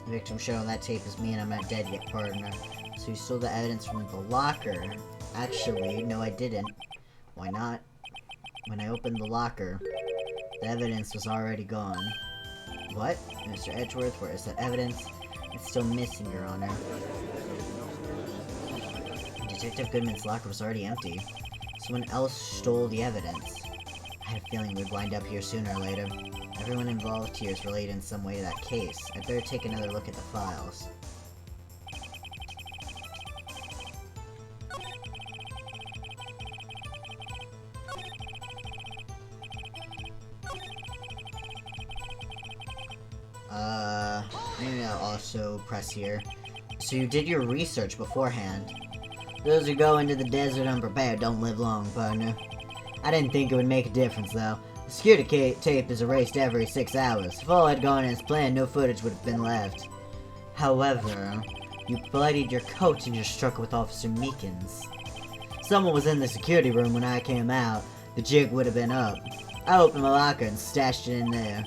The victim shown on that tape is me and I'm not dead yet, partner. So you stole the evidence from the locker. Actually, no I didn't. Why not? When I opened the locker, the evidence was already gone. What? Mr. Edgeworth, where is that evidence? It's still missing, Your Honor. Detective Goodman's locker was already empty. Someone else stole the evidence. I had a feeling we'd wind up here sooner or later. Everyone involved here is related in some way to that case. I'd better take another look at the files. Maybe I'll also press here. So you did your research beforehand. Those who go into the desert unprepared don't live long, partner. I didn't think it would make a difference, though. The security tape is erased every 6 hours. If all had gone as planned, no footage would have been left. However, you bloodied your coat in your struggle with Officer Meekins. Someone was in the security room when I came out. The jig would have been up. I opened my locker and stashed it in there.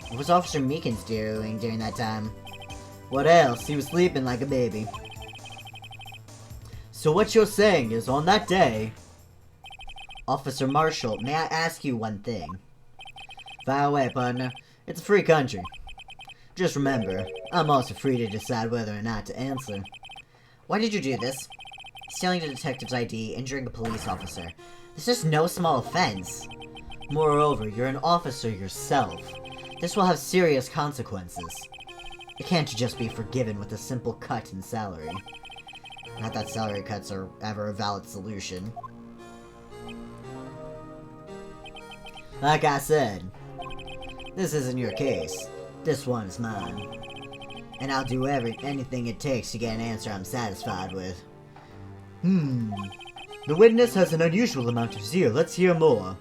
What was Officer Meekins doing during that time? What else? He was sleeping like a baby. So what you're saying is, on that day... Officer Marshall, may I ask you one thing? Fire away, partner. It's a free country. Just remember, I'm also free to decide whether or not to answer. Why did you do this? Stealing a detective's ID, injuring a police officer. This is no small offense. Moreover, you're an officer yourself. This will have serious consequences. It can't just be forgiven with a simple cut in salary. Not that salary cuts are ever a valid solution. Like I said, this isn't your case. This one is mine. And I'll do anything it takes to get an answer I'm satisfied with. The witness has an unusual amount of zeal. Let's hear more.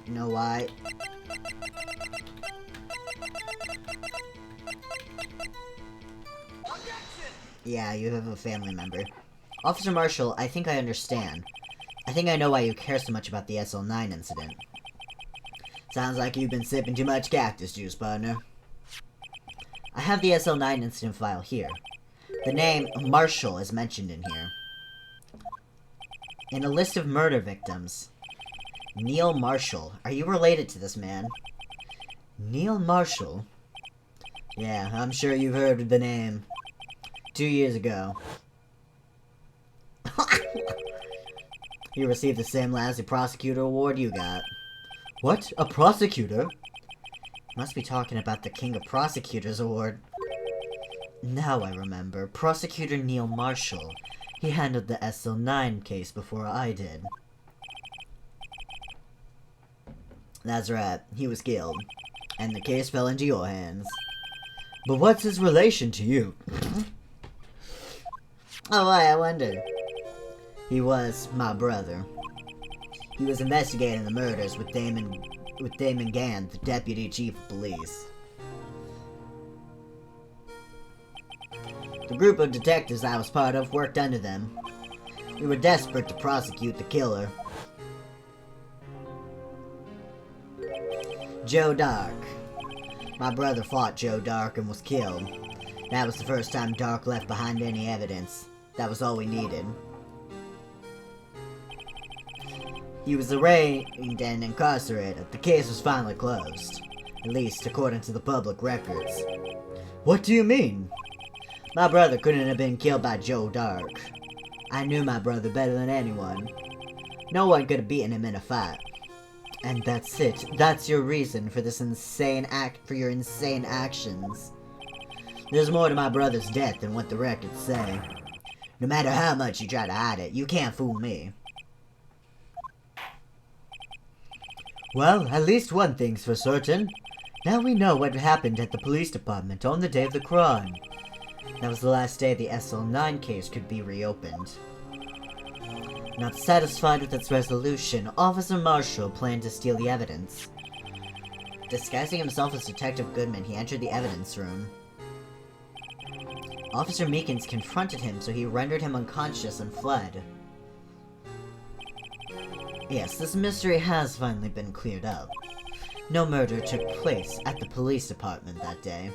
You know why? Yeah, you have a family member. Officer Marshall, I think I understand. I think I know why you care so much about the SL9 incident. Sounds like you've been sipping too much cactus juice, partner. I have the SL9 incident file here. The name Marshall is mentioned in here. In a list of murder victims. Neil Marshall. Are you related to this man? Neil Marshall? Yeah, I'm sure you've heard of the name. 2 years ago. He received the same lousy prosecutor award you got. What? A prosecutor? Must be talking about the King of Prosecutors award. Now I remember. Prosecutor Neil Marshall. He handled the SL9 case before I did. That's right. He was killed. And the case fell into your hands. But what's his relation to you? Oh, I wonder. He was my brother. He was investigating the murders with Damon Gant, the deputy chief of police. The group of detectives I was part of worked under them. We were desperate to prosecute the killer. Joe Dark. My brother fought Joe Dark and was killed. That was the first time Dark left behind any evidence. That was all we needed. He was arraigned and incarcerated. The case was finally closed. At least, according to the public records. What do you mean? My brother couldn't have been killed by Joe Dark. I knew my brother better than anyone. No one could have beaten him in a fight. And that's it. That's your reason for this your insane actions. There's more to my brother's death than what the records say. No matter how much you try to hide it, you can't fool me. Well, at least one thing's for certain. Now we know what happened at the police department on the day of the crime. That was the last day the SL9 case could be reopened. Not satisfied with its resolution, Officer Marshall planned to steal the evidence. Disguising himself as Detective Goodman, he entered the evidence room. Officer Meekins confronted him, so he rendered him unconscious and fled. Yes, this mystery has finally been cleared up. No murder took place at the police department that day.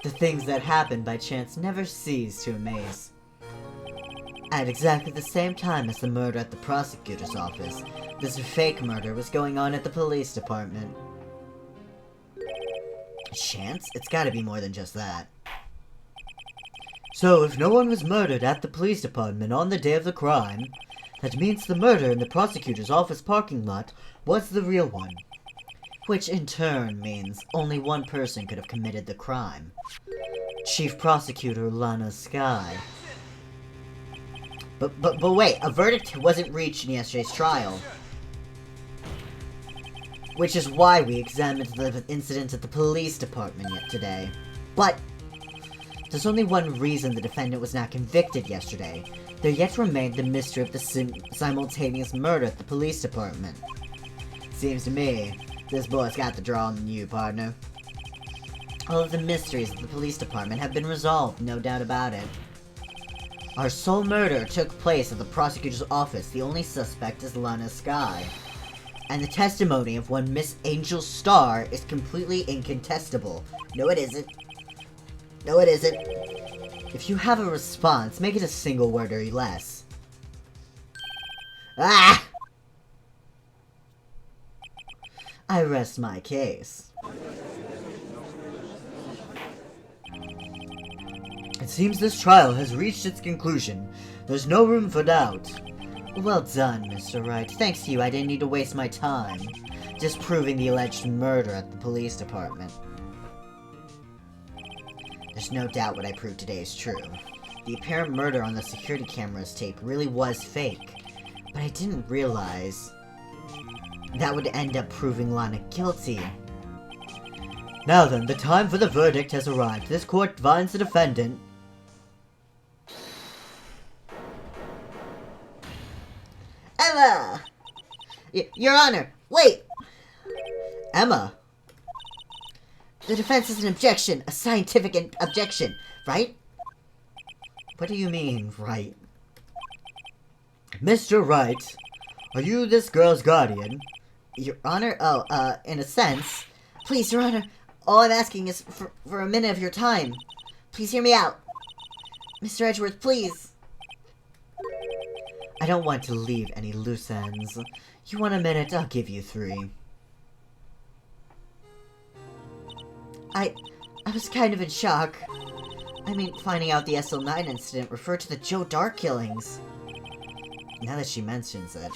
The things that happen by chance never cease to amaze. At exactly the same time as the murder at the prosecutor's office, this fake murder was going on at the police department. Chance? It's gotta be more than just that. So, if no one was murdered at the police department on the day of the crime, that means the murder in the prosecutor's office parking lot was the real one. Which in turn means only one person could have committed the crime. Chief Prosecutor Lana Skye. But wait, a verdict wasn't reached in yesterday's trial. Which is why we examined the incident at the police department yet today. But there's only one reason the defendant was not convicted yesterday. There yet remained the mystery of the simultaneous murder at the police department. Seems to me, this boy's got the draw on you, partner. All of the mysteries of the police department have been resolved, no doubt about it. Our sole murder took place at the prosecutor's office. The only suspect is Lana Skye. And the testimony of one Miss Angel Starr is completely incontestable. No, it isn't. No, it isn't. If you have a response, make it a single word or less. Ah! I rest my case. It seems this trial has reached its conclusion. There's no room for doubt. Well done, Mr. Wright. Thanks to you, I didn't need to waste my time disproving the alleged murder at the police department. There's no doubt what I proved today is true. The apparent murder on the security camera's tape really was fake, but I didn't realize that would end up proving Lana guilty. Now then, the time for the verdict has arrived. This court finds the defendant... Emma! Your Honor, wait! Emma! The defense is an objection, a scientific objection, right? What do you mean, right? Mr. Wright, are you this girl's guardian? Your Honor, in a sense. Please, Your Honor, all I'm asking is for a minute of your time. Please hear me out. Mr. Edgeworth, please. I don't want to leave any loose ends. You want a minute? I'll give you 3. I was kind of in shock. I mean, finding out the SL9 incident referred to the Joe Dark killings. Now that she mentions it,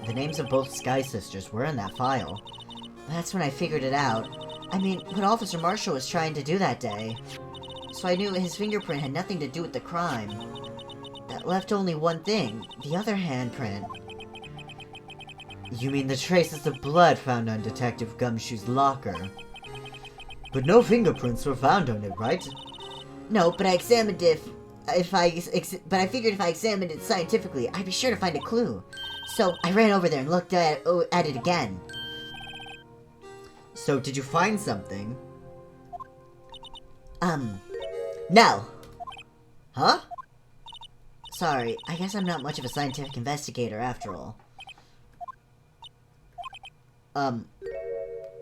the names of both Sky Sisters were in that file. That's when I figured it out. I mean, what Officer Marshall was trying to do that day. So I knew his fingerprint had nothing to do with the crime. That left only one thing, the other handprint. You mean the traces of blood found on Detective Gumshoe's locker? But no fingerprints were found on it, right? No, but I examined but I figured if I examined it scientifically, I'd be sure to find a clue. So I ran over there and looked at it again. So did you find something? No. Huh? Sorry, I guess I'm not much of a scientific investigator after all.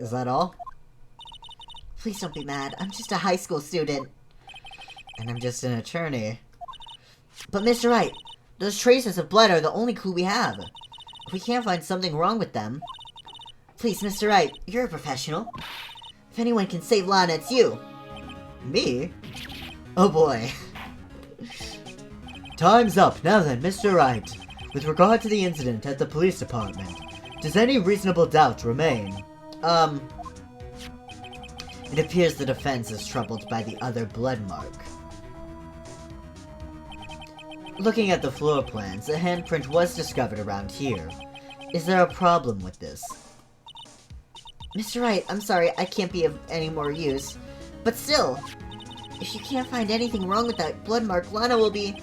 Is that all? Please don't be mad, I'm just a high school student. And I'm just an attorney. But Mr. Wright, those traces of blood are the only clue we have. If we can't find something wrong with them... Please, Mr. Wright, you're a professional. If anyone can save Lana, it's you. Me? Oh boy. Time's up. Now then, Mr. Wright. With regard to the incident at the police department, does any reasonable doubt remain? It appears the defense is troubled by the other blood mark. Looking at the floor plans, a handprint was discovered around here. Is there a problem with this? Mr. Wright, I'm sorry, I can't be of any more use. But still, if you can't find anything wrong with that blood mark, Lana will be...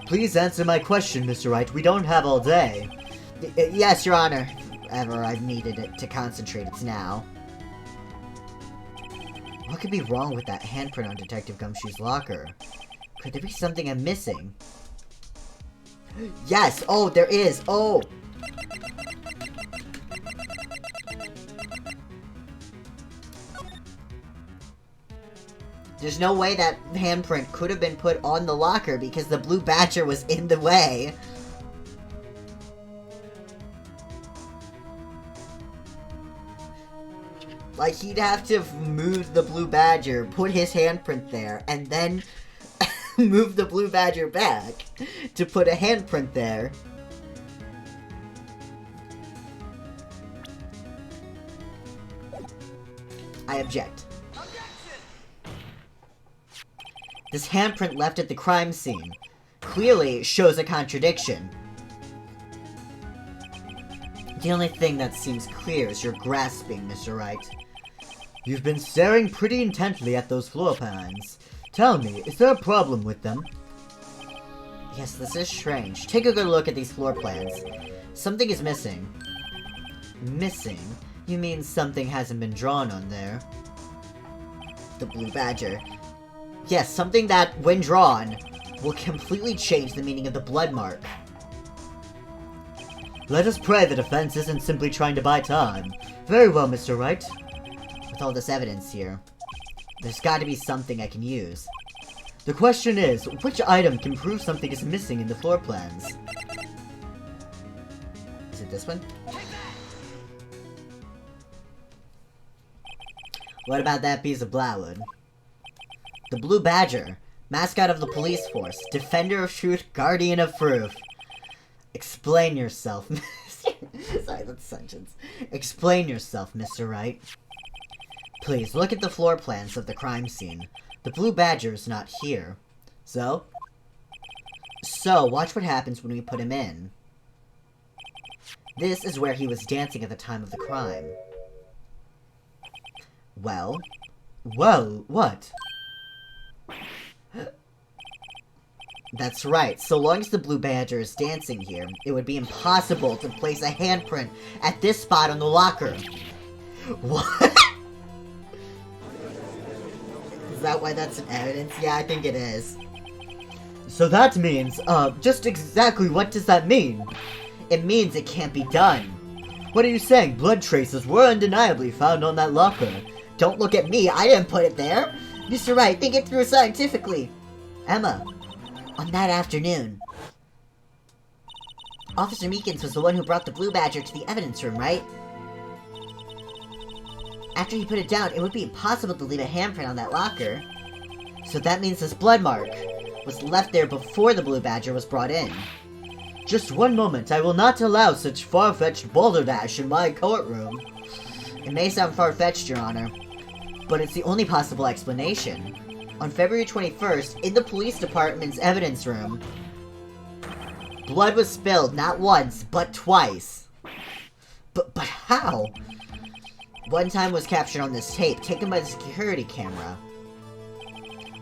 Please answer my question, Mr. Wright. We don't have all day. Yes, Your Honor. If ever I've needed it to concentrate, it's now. What could be wrong with that handprint on Detective Gumshoe's locker? Could there be something I'm missing? Yes! Oh, there is! Oh! There's no way that handprint could have been put on the locker because the blue badger was in the way. Like, he'd have to move the blue badger, put his handprint there, and then move the blue badger back to put a handprint there. I object. This handprint left at the crime scene clearly shows a contradiction. The only thing that seems clear is your grasping, Mr. Wright. You've been staring pretty intently at those floor plans. Tell me, is there a problem with them? Yes, this is strange. Take a good look at these floor plans. Something is missing. Missing? You mean something hasn't been drawn on there? The blue badger. Yes, something that, when drawn, will completely change the meaning of the blood mark. Let us pray the defense isn't simply trying to buy time. Very well, Mr. Wright. With all this evidence here, there's got to be something I can use. The question is, which item can prove something is missing in the floor plans? Is it this one? What about that piece of plywood? The blue badger, mascot of the police force, defender of truth, guardian of proof. Explain yourself, Sorry, that's a sentence. Explain yourself, Mr. Wright. Please, look at the floor plans of the crime scene. The blue badger is not here. So, watch what happens when we put him in. This is where he was dancing at the time of the crime. Well, what? That's right. So long as the blue badger is dancing here, it would be impossible to place a handprint at this spot on the locker. What? Is that why that's an evidence? Yeah, I think it is. So that means, just exactly what does that mean? It means it can't be done. What are you saying? Blood traces were undeniably found on that locker. Don't look at me, I didn't put it there. Mr. Wright, think it through scientifically. Emma, on that afternoon, Officer Meekins was the one who brought the blue badger to the evidence room, right? After he put it down, it would be impossible to leave a handprint on that locker. So that means this blood mark was left there before the Blue Badger was brought in. Just one moment, I will not allow such far-fetched balderdash in my courtroom. It may sound far-fetched, Your Honor, but it's the only possible explanation. On February 21st, in the police department's evidence room, blood was spilled not once, but twice. But how? One time was captured on this tape, taken by the security camera.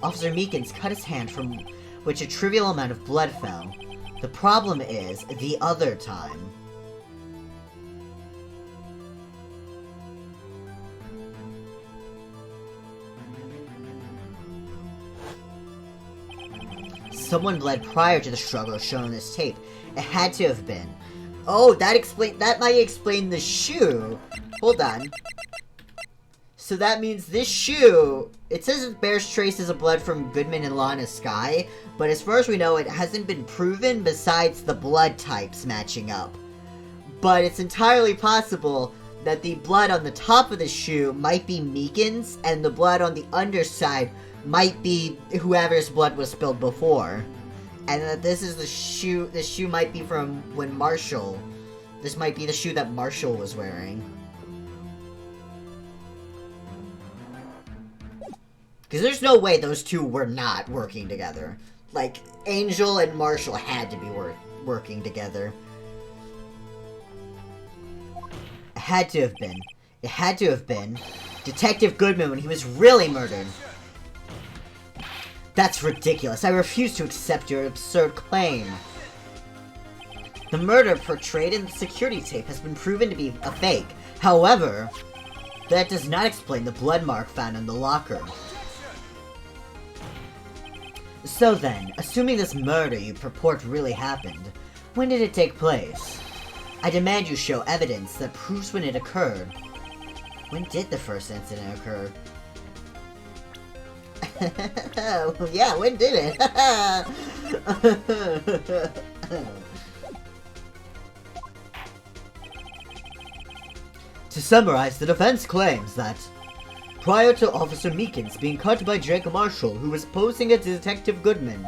Officer Meekins cut his hand from which a trivial amount of blood fell. The problem is, the other time. Someone bled prior to the struggle shown on this tape. It had to have been. Oh, that might explain the shoe. Hold on. So that means this shoe, it says it bears traces of blood from Goodman and Lana Skye, but as far as we know, it hasn't been proven besides the blood types matching up. But it's entirely possible that the blood on the top of the shoe might be Meekins, and the blood on the underside might be whoever's blood was spilled before. And that this is the shoe might be from when Marshall, this might be the shoe that Marshall was wearing. Because there's no way those two were not working together. Like, Angel and Marshall had to be working together. It had to have been. It had to have been Detective Goodman when he was really murdered. That's ridiculous. I refuse to accept your absurd claim. The murder portrayed in the security tape has been proven to be a fake. However, that does not explain the blood mark found in the locker. So then, assuming this murder you purport really happened, when did it take place? I demand you show evidence that proves when it occurred. When did the first incident occur? Yeah, when did it? To summarize, the defense claims that prior to Officer Meekins being cut by Jake Marshall, who was posing as Detective Goodman,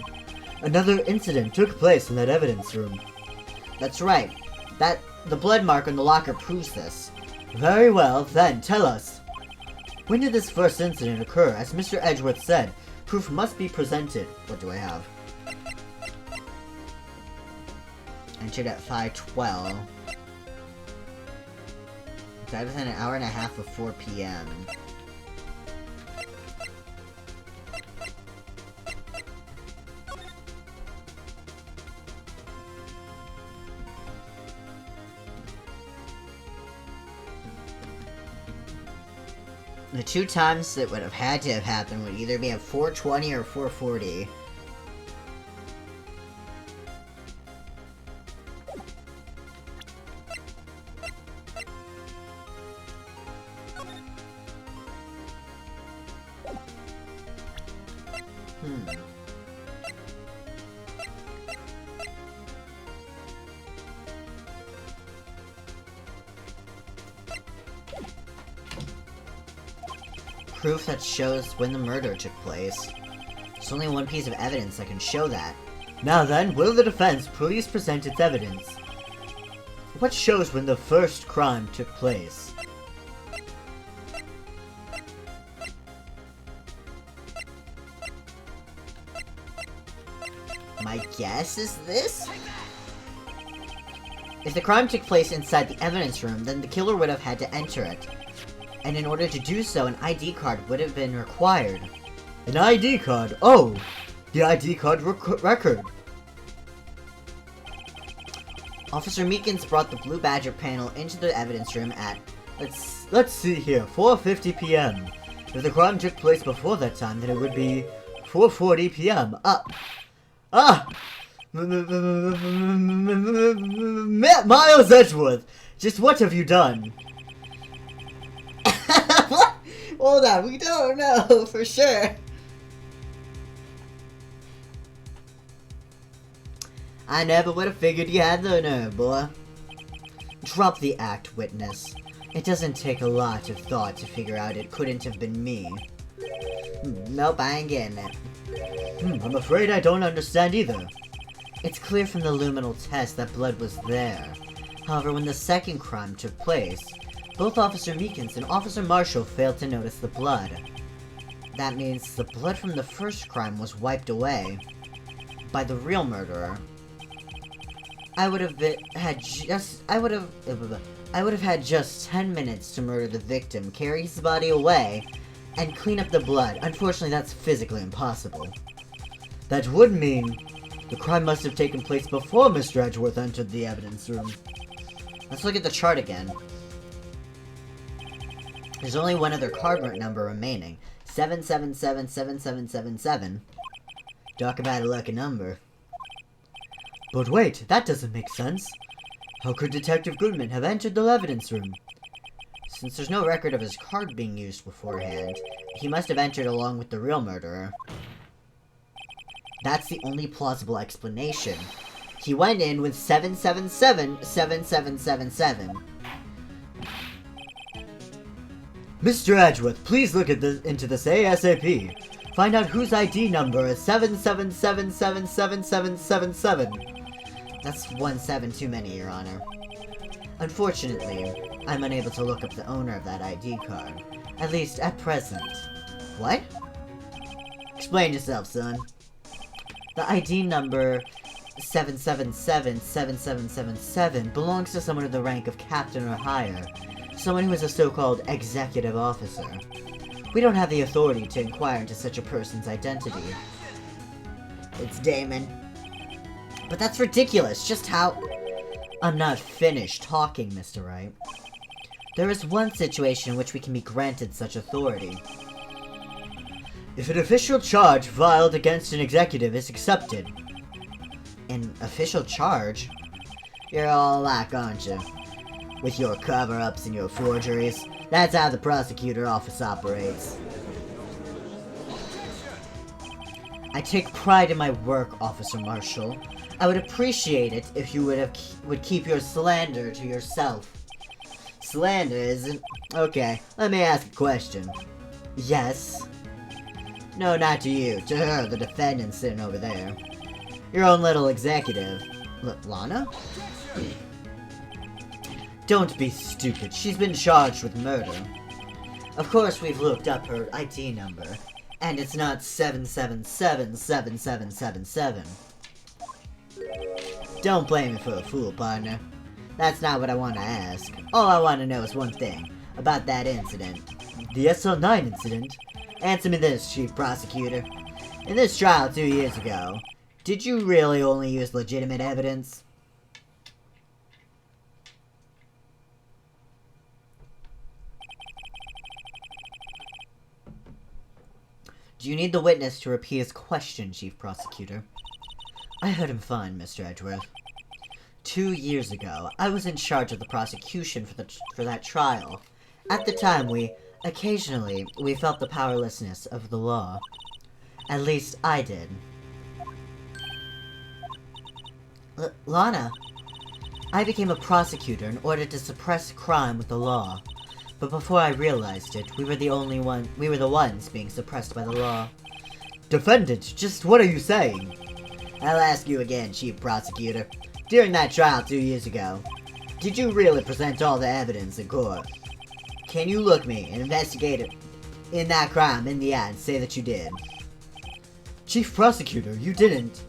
another incident took place in that evidence room. That's right. The blood mark on the locker proves this. Very well, then, tell us. When did this first incident occur? As Mr. Edgeworth said, proof must be presented. What do I have? Entered at 5:12. Died within an hour and a half of 4 p.m. The two times that would have had to have happened would either be at 4:20 or 4:40. Proof that shows when the murder took place. There's only one piece of evidence that can show that. Now then, will the defense please present its evidence? What shows when the first crime took place? My guess is this? If the crime took place inside the evidence room, then the killer would have had to enter it. And in order to do so, an ID card would have been required. An ID card? Oh! The ID card record! Officer Meekins brought the Blue Badger panel into the evidence room at, let's see here, 4:50 p.m. If the crime took place before that time, then it would be 4:40 p.m. Miles Edgeworth! Just what have you done? What? Hold on, we don't know for sure. I never would have figured you had the nerve, boy. Drop the act, witness. It doesn't take a lot of thought to figure out it couldn't have been me. Nope, I ain't getting it. I'm afraid I don't understand either. It's clear from the luminal test that blood was there. However, when the second crime took place, both Officer Meekins and Officer Marshall failed to notice the blood. That means the blood from the first crime was wiped away by the real murderer. I would have had just 10 minutes to murder the victim, carry his body away, and clean up the blood. Unfortunately, that's physically impossible. That would mean the crime must have taken place before Mr. Edgeworth entered the evidence room. Let's look at the chart again. There's only one other card number remaining. 7777777. Talk about a lucky number. But wait, that doesn't make sense. How could Detective Goodman have entered the evidence room? Since there's no record of his card being used beforehand, he must have entered along with the real murderer. That's the only plausible explanation. He went in with 7777777. Mr. Edgeworth, please look into this ASAP. Find out whose ID number is 7777777. That's 1 7 too many, Your Honor. Unfortunately, I'm unable to look up the owner of that ID card. At least, at present. What? Explain yourself, son. The ID number 7777777 belongs to someone of the rank of captain or higher. Someone who is a so-called executive officer. We don't have the authority to inquire into such a person's identity. It's Damon. But that's ridiculous. Just how... I'm not finished talking, Mr. Wright. There is one situation in which we can be granted such authority. If an official charge filed against an executive is accepted. An official charge? You're all alike, aren't you? With your cover-ups and your forgeries. That's how the prosecutor office operates. I take pride in my work, Officer Marshall. I would appreciate it if you would keep your slander to yourself. Slander isn't... Okay, let me ask a question. Yes? No, not to you. To her, the defendant sitting over there. Your own little executive. Lana? Don't be stupid. She's been charged with murder. Of course, we've looked up her ID number, and it's not 7777777. Don't blame me for a fool, partner. That's not what I want to ask. All I want to know is one thing, about that incident. The SL9 incident? Answer me this, Chief Prosecutor. In this trial 2 years ago, did you really only use legitimate evidence? Do you need the witness to repeat his question, Chief Prosecutor? I heard him fine, Mr. Edgeworth. 2 years ago, I was in charge of the prosecution for that trial. At the time, occasionally, we felt the powerlessness of the law. At least, I did. Lana, I became a prosecutor in order to suppress crime with the law. But before I realized it, we were the ones being suppressed by the law. Defendant, just what are you saying? I'll ask you again, Chief Prosecutor. During that trial 2 years ago, did you really present all the evidence in court? Can you look me, an investigator, in that crime in the eye and say that you did? Chief Prosecutor, you didn't.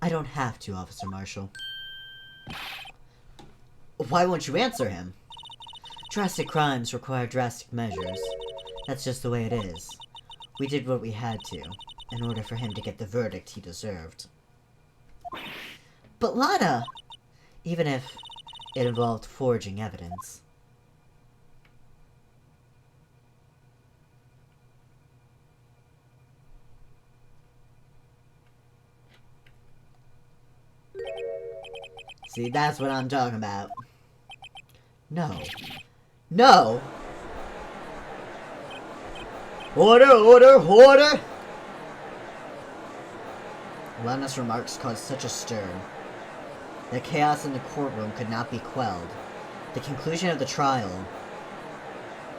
I don't have to, Officer Marshall. Why won't you answer him? Drastic crimes require drastic measures. That's just the way it is. We did what we had to, in order for him to get the verdict he deserved. But Lana! Even if it involved forging evidence. See, that's what I'm talking about. No. No! Order, order, order! Lana's remarks caused such a stir. The chaos in the courtroom could not be quelled. The conclusion of the trial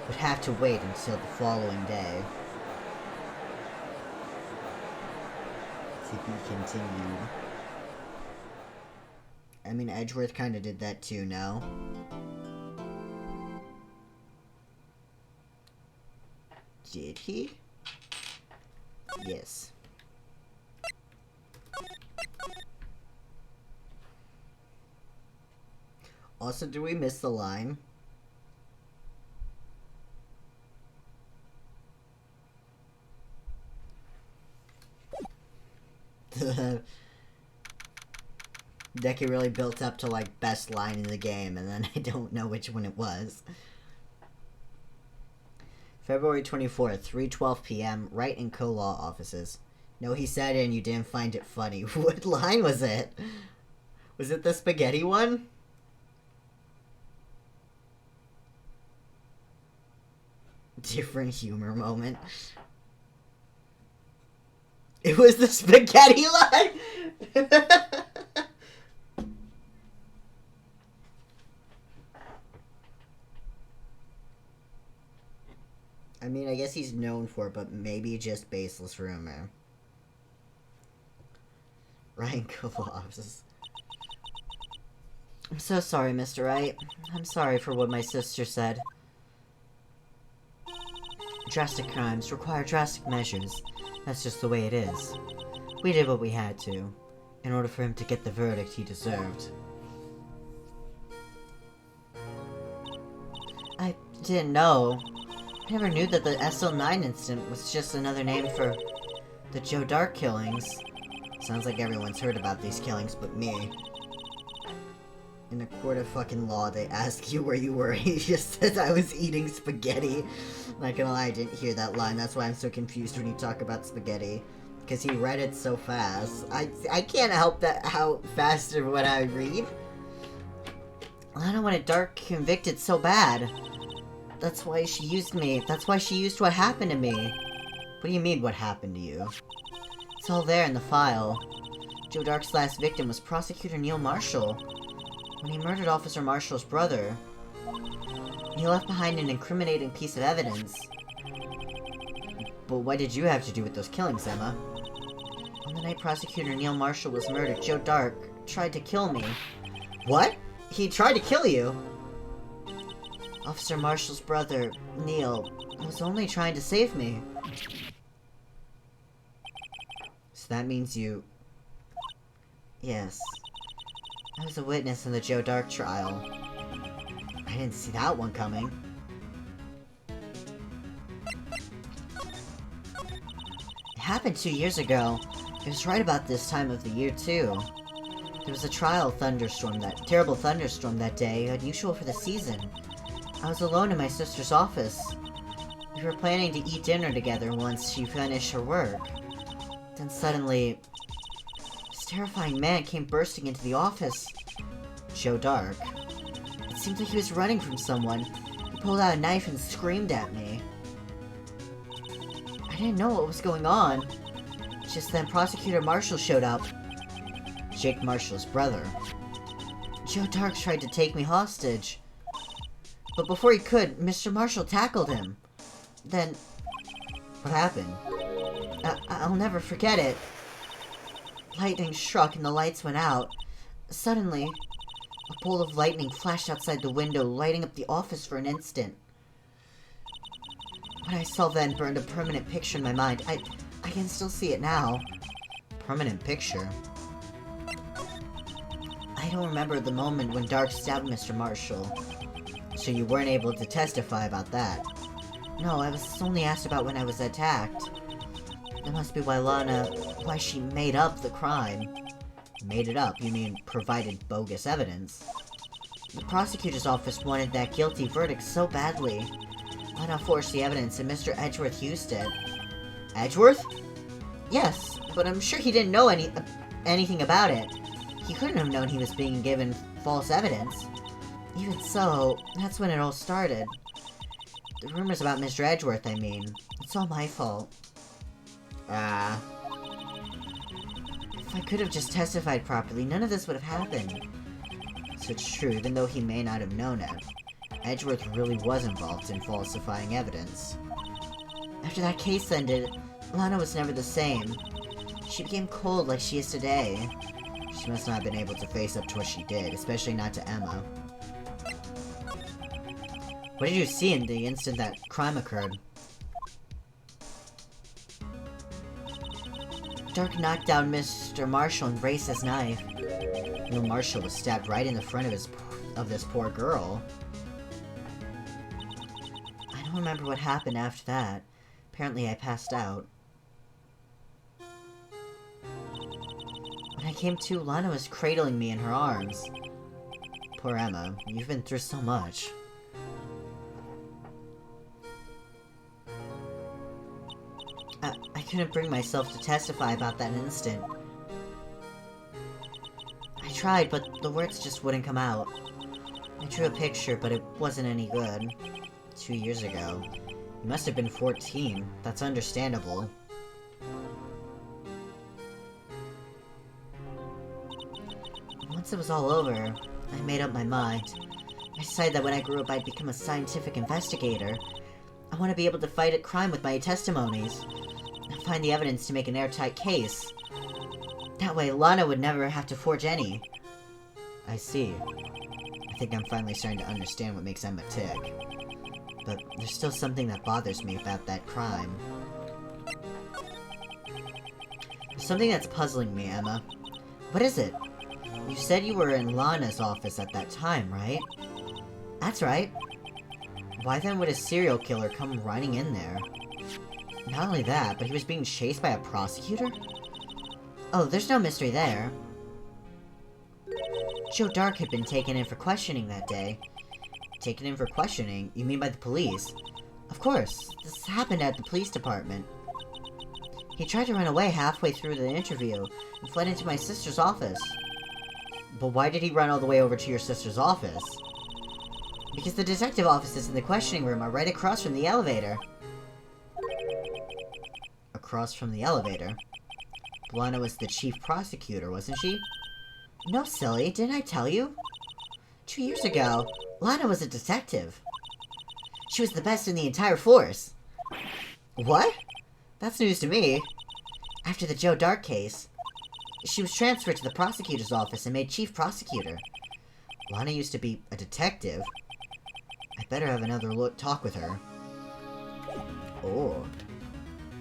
would have to wait until the following day. To be continued. I mean, Edgeworth kind of did that too, no? Did he? Yes. Also, did we miss the line? Decky really built up to, like, best line in the game, and then I don't know which one it was. February 24th, 3:12 p.m., Wright and Co-Law offices. No, he said it and you didn't find it funny. What line was it? Was it the spaghetti one? Different humor moment. It was the spaghetti line! I mean, I guess he's known for it, but maybe just baseless rumor. Ryan Kovalovs. I'm so sorry, Mr. Wright. I'm sorry for what my sister said. Drastic crimes require drastic measures. That's just the way it is. We did what we had to, in order for him to get the verdict he deserved. I didn't know. I never knew that the SL9 incident was just another name for the Joe Dark killings. Sounds like everyone's heard about these killings but me. In a court of fucking law, they ask you where you were. He just says I was eating spaghetti. Not gonna lie, I didn't hear that line. That's why I'm so confused when you talk about spaghetti. Because he read it so fast. I can't help that how faster when I read. I don't want a Dark convicted so bad. That's why she used me. That's why she used what happened to me. What do you mean, what happened to you? It's all there in the file. Joe Dark's last victim was Prosecutor Neil Marshall. When he murdered Officer Marshall's brother, he left behind an incriminating piece of evidence. But what did you have to do with those killings, Emma? On the night Prosecutor Neil Marshall was murdered, Joe Dark tried to kill me. What? He tried to kill you? Officer Marshall's brother, Neil, was only trying to save me. So that means you... Yes. I was a witness in the Joe Dark trial. I didn't see that one coming. It happened 2 years ago. It was right about this time of the year, too. There was a terrible thunderstorm that day, unusual for the season. I was alone in my sister's office. We were planning to eat dinner together once she finished her work. Then suddenly, this terrifying man came bursting into the office. Joe Dark. It seemed like he was running from someone. He pulled out a knife and screamed at me. I didn't know what was going on. Just then, Prosecutor Marshall showed up. Jake Marshall's brother. Joe Dark tried to take me hostage. But before he could, Mr. Marshall tackled him. Then... what happened? I'll never forget it. Lightning struck and the lights went out. Suddenly, a bolt of lightning flashed outside the window, lighting up the office for an instant. What I saw then burned a permanent picture in my mind. I can still see it now. Permanent picture? I don't remember the moment when Dark stabbed Mr. Marshall. So you weren't able to testify about that? No, I was only asked about when I was attacked. That must be why she made up the crime. Made it up? You mean provided bogus evidence? The prosecutor's office wanted that guilty verdict so badly. Lana forged the evidence and Mr. Edgeworth used it. Edgeworth? Yes, but I'm sure he didn't know anything about it. He couldn't have known he was being given false evidence. Even so, that's when it all started. The rumors about Mr. Edgeworth, I mean. It's all my fault. If I could have just testified properly, none of this would have happened. So it's true, even though he may not have known it. Edgeworth really was involved in falsifying evidence. After that case ended, Lana was never the same. She became cold like she is today. She must not have been able to face up to what she did, especially not to Emma. What did you see in the instant that crime occurred? Dark knocked down Mr. Marshall and raised his knife. Neil Marshall was stabbed right in the front of this poor girl. I don't remember what happened after that. Apparently I passed out. When I came to, Lana was cradling me in her arms. Poor Emma, you've been through so much. I couldn't bring myself to testify about that instant. I tried, but the words just wouldn't come out. I drew a picture, but it wasn't any good. 2 years ago. You must have been 14. That's understandable. Once it was all over, I made up my mind. I decided that when I grew up I'd become a scientific investigator. I want to be able to fight crime with my testimonies. And find the evidence to make an airtight case. That way, Lana would never have to forge any. I see. I think I'm finally starting to understand what makes Emma tick. But there's still something that bothers me about that crime. There's something that's puzzling me, Emma. What is it? You said you were in Lana's office at that time, right? That's right. Why then would a serial killer come running in there? Not only that, but he was being chased by a prosecutor? Oh, there's no mystery there. Joe Dark had been taken in for questioning that day. Taken in for questioning? You mean by the police? Of course, this happened at the police department. He tried to run away halfway through the interview and fled into my sister's office. But why did he run all the way over to your sister's office? Because the detective offices in the questioning room are right across from the elevator. Across from the elevator? Lana was the chief prosecutor, wasn't she? No, silly, didn't I tell you? 2 years ago, Lana was a detective. She was the best in the entire force. What? That's news to me. After the Joe Dark case, she was transferred to the prosecutor's office and made chief prosecutor. Lana used to be a detective. I better have another talk with her. Oh.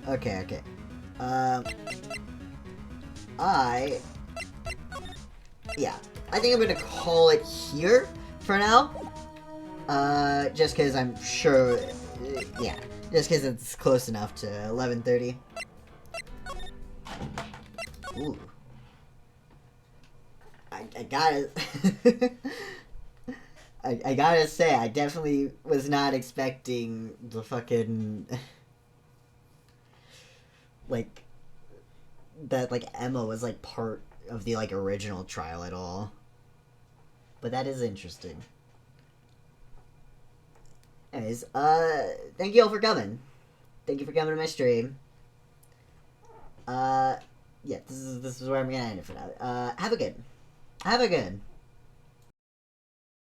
Okay. Yeah, I think I'm gonna call it here for now. Just because I'm sure, yeah, just because it's close enough to 11:30. Ooh. I gotta, I gotta say, I definitely was not expecting the fucking, like, that, like, Emma was, like, part of the, like, original trial at all. But that is interesting. Anyways, thank you all for coming. Thank you for coming to my stream. Yeah, this is where I'm gonna end it for now. Have a good.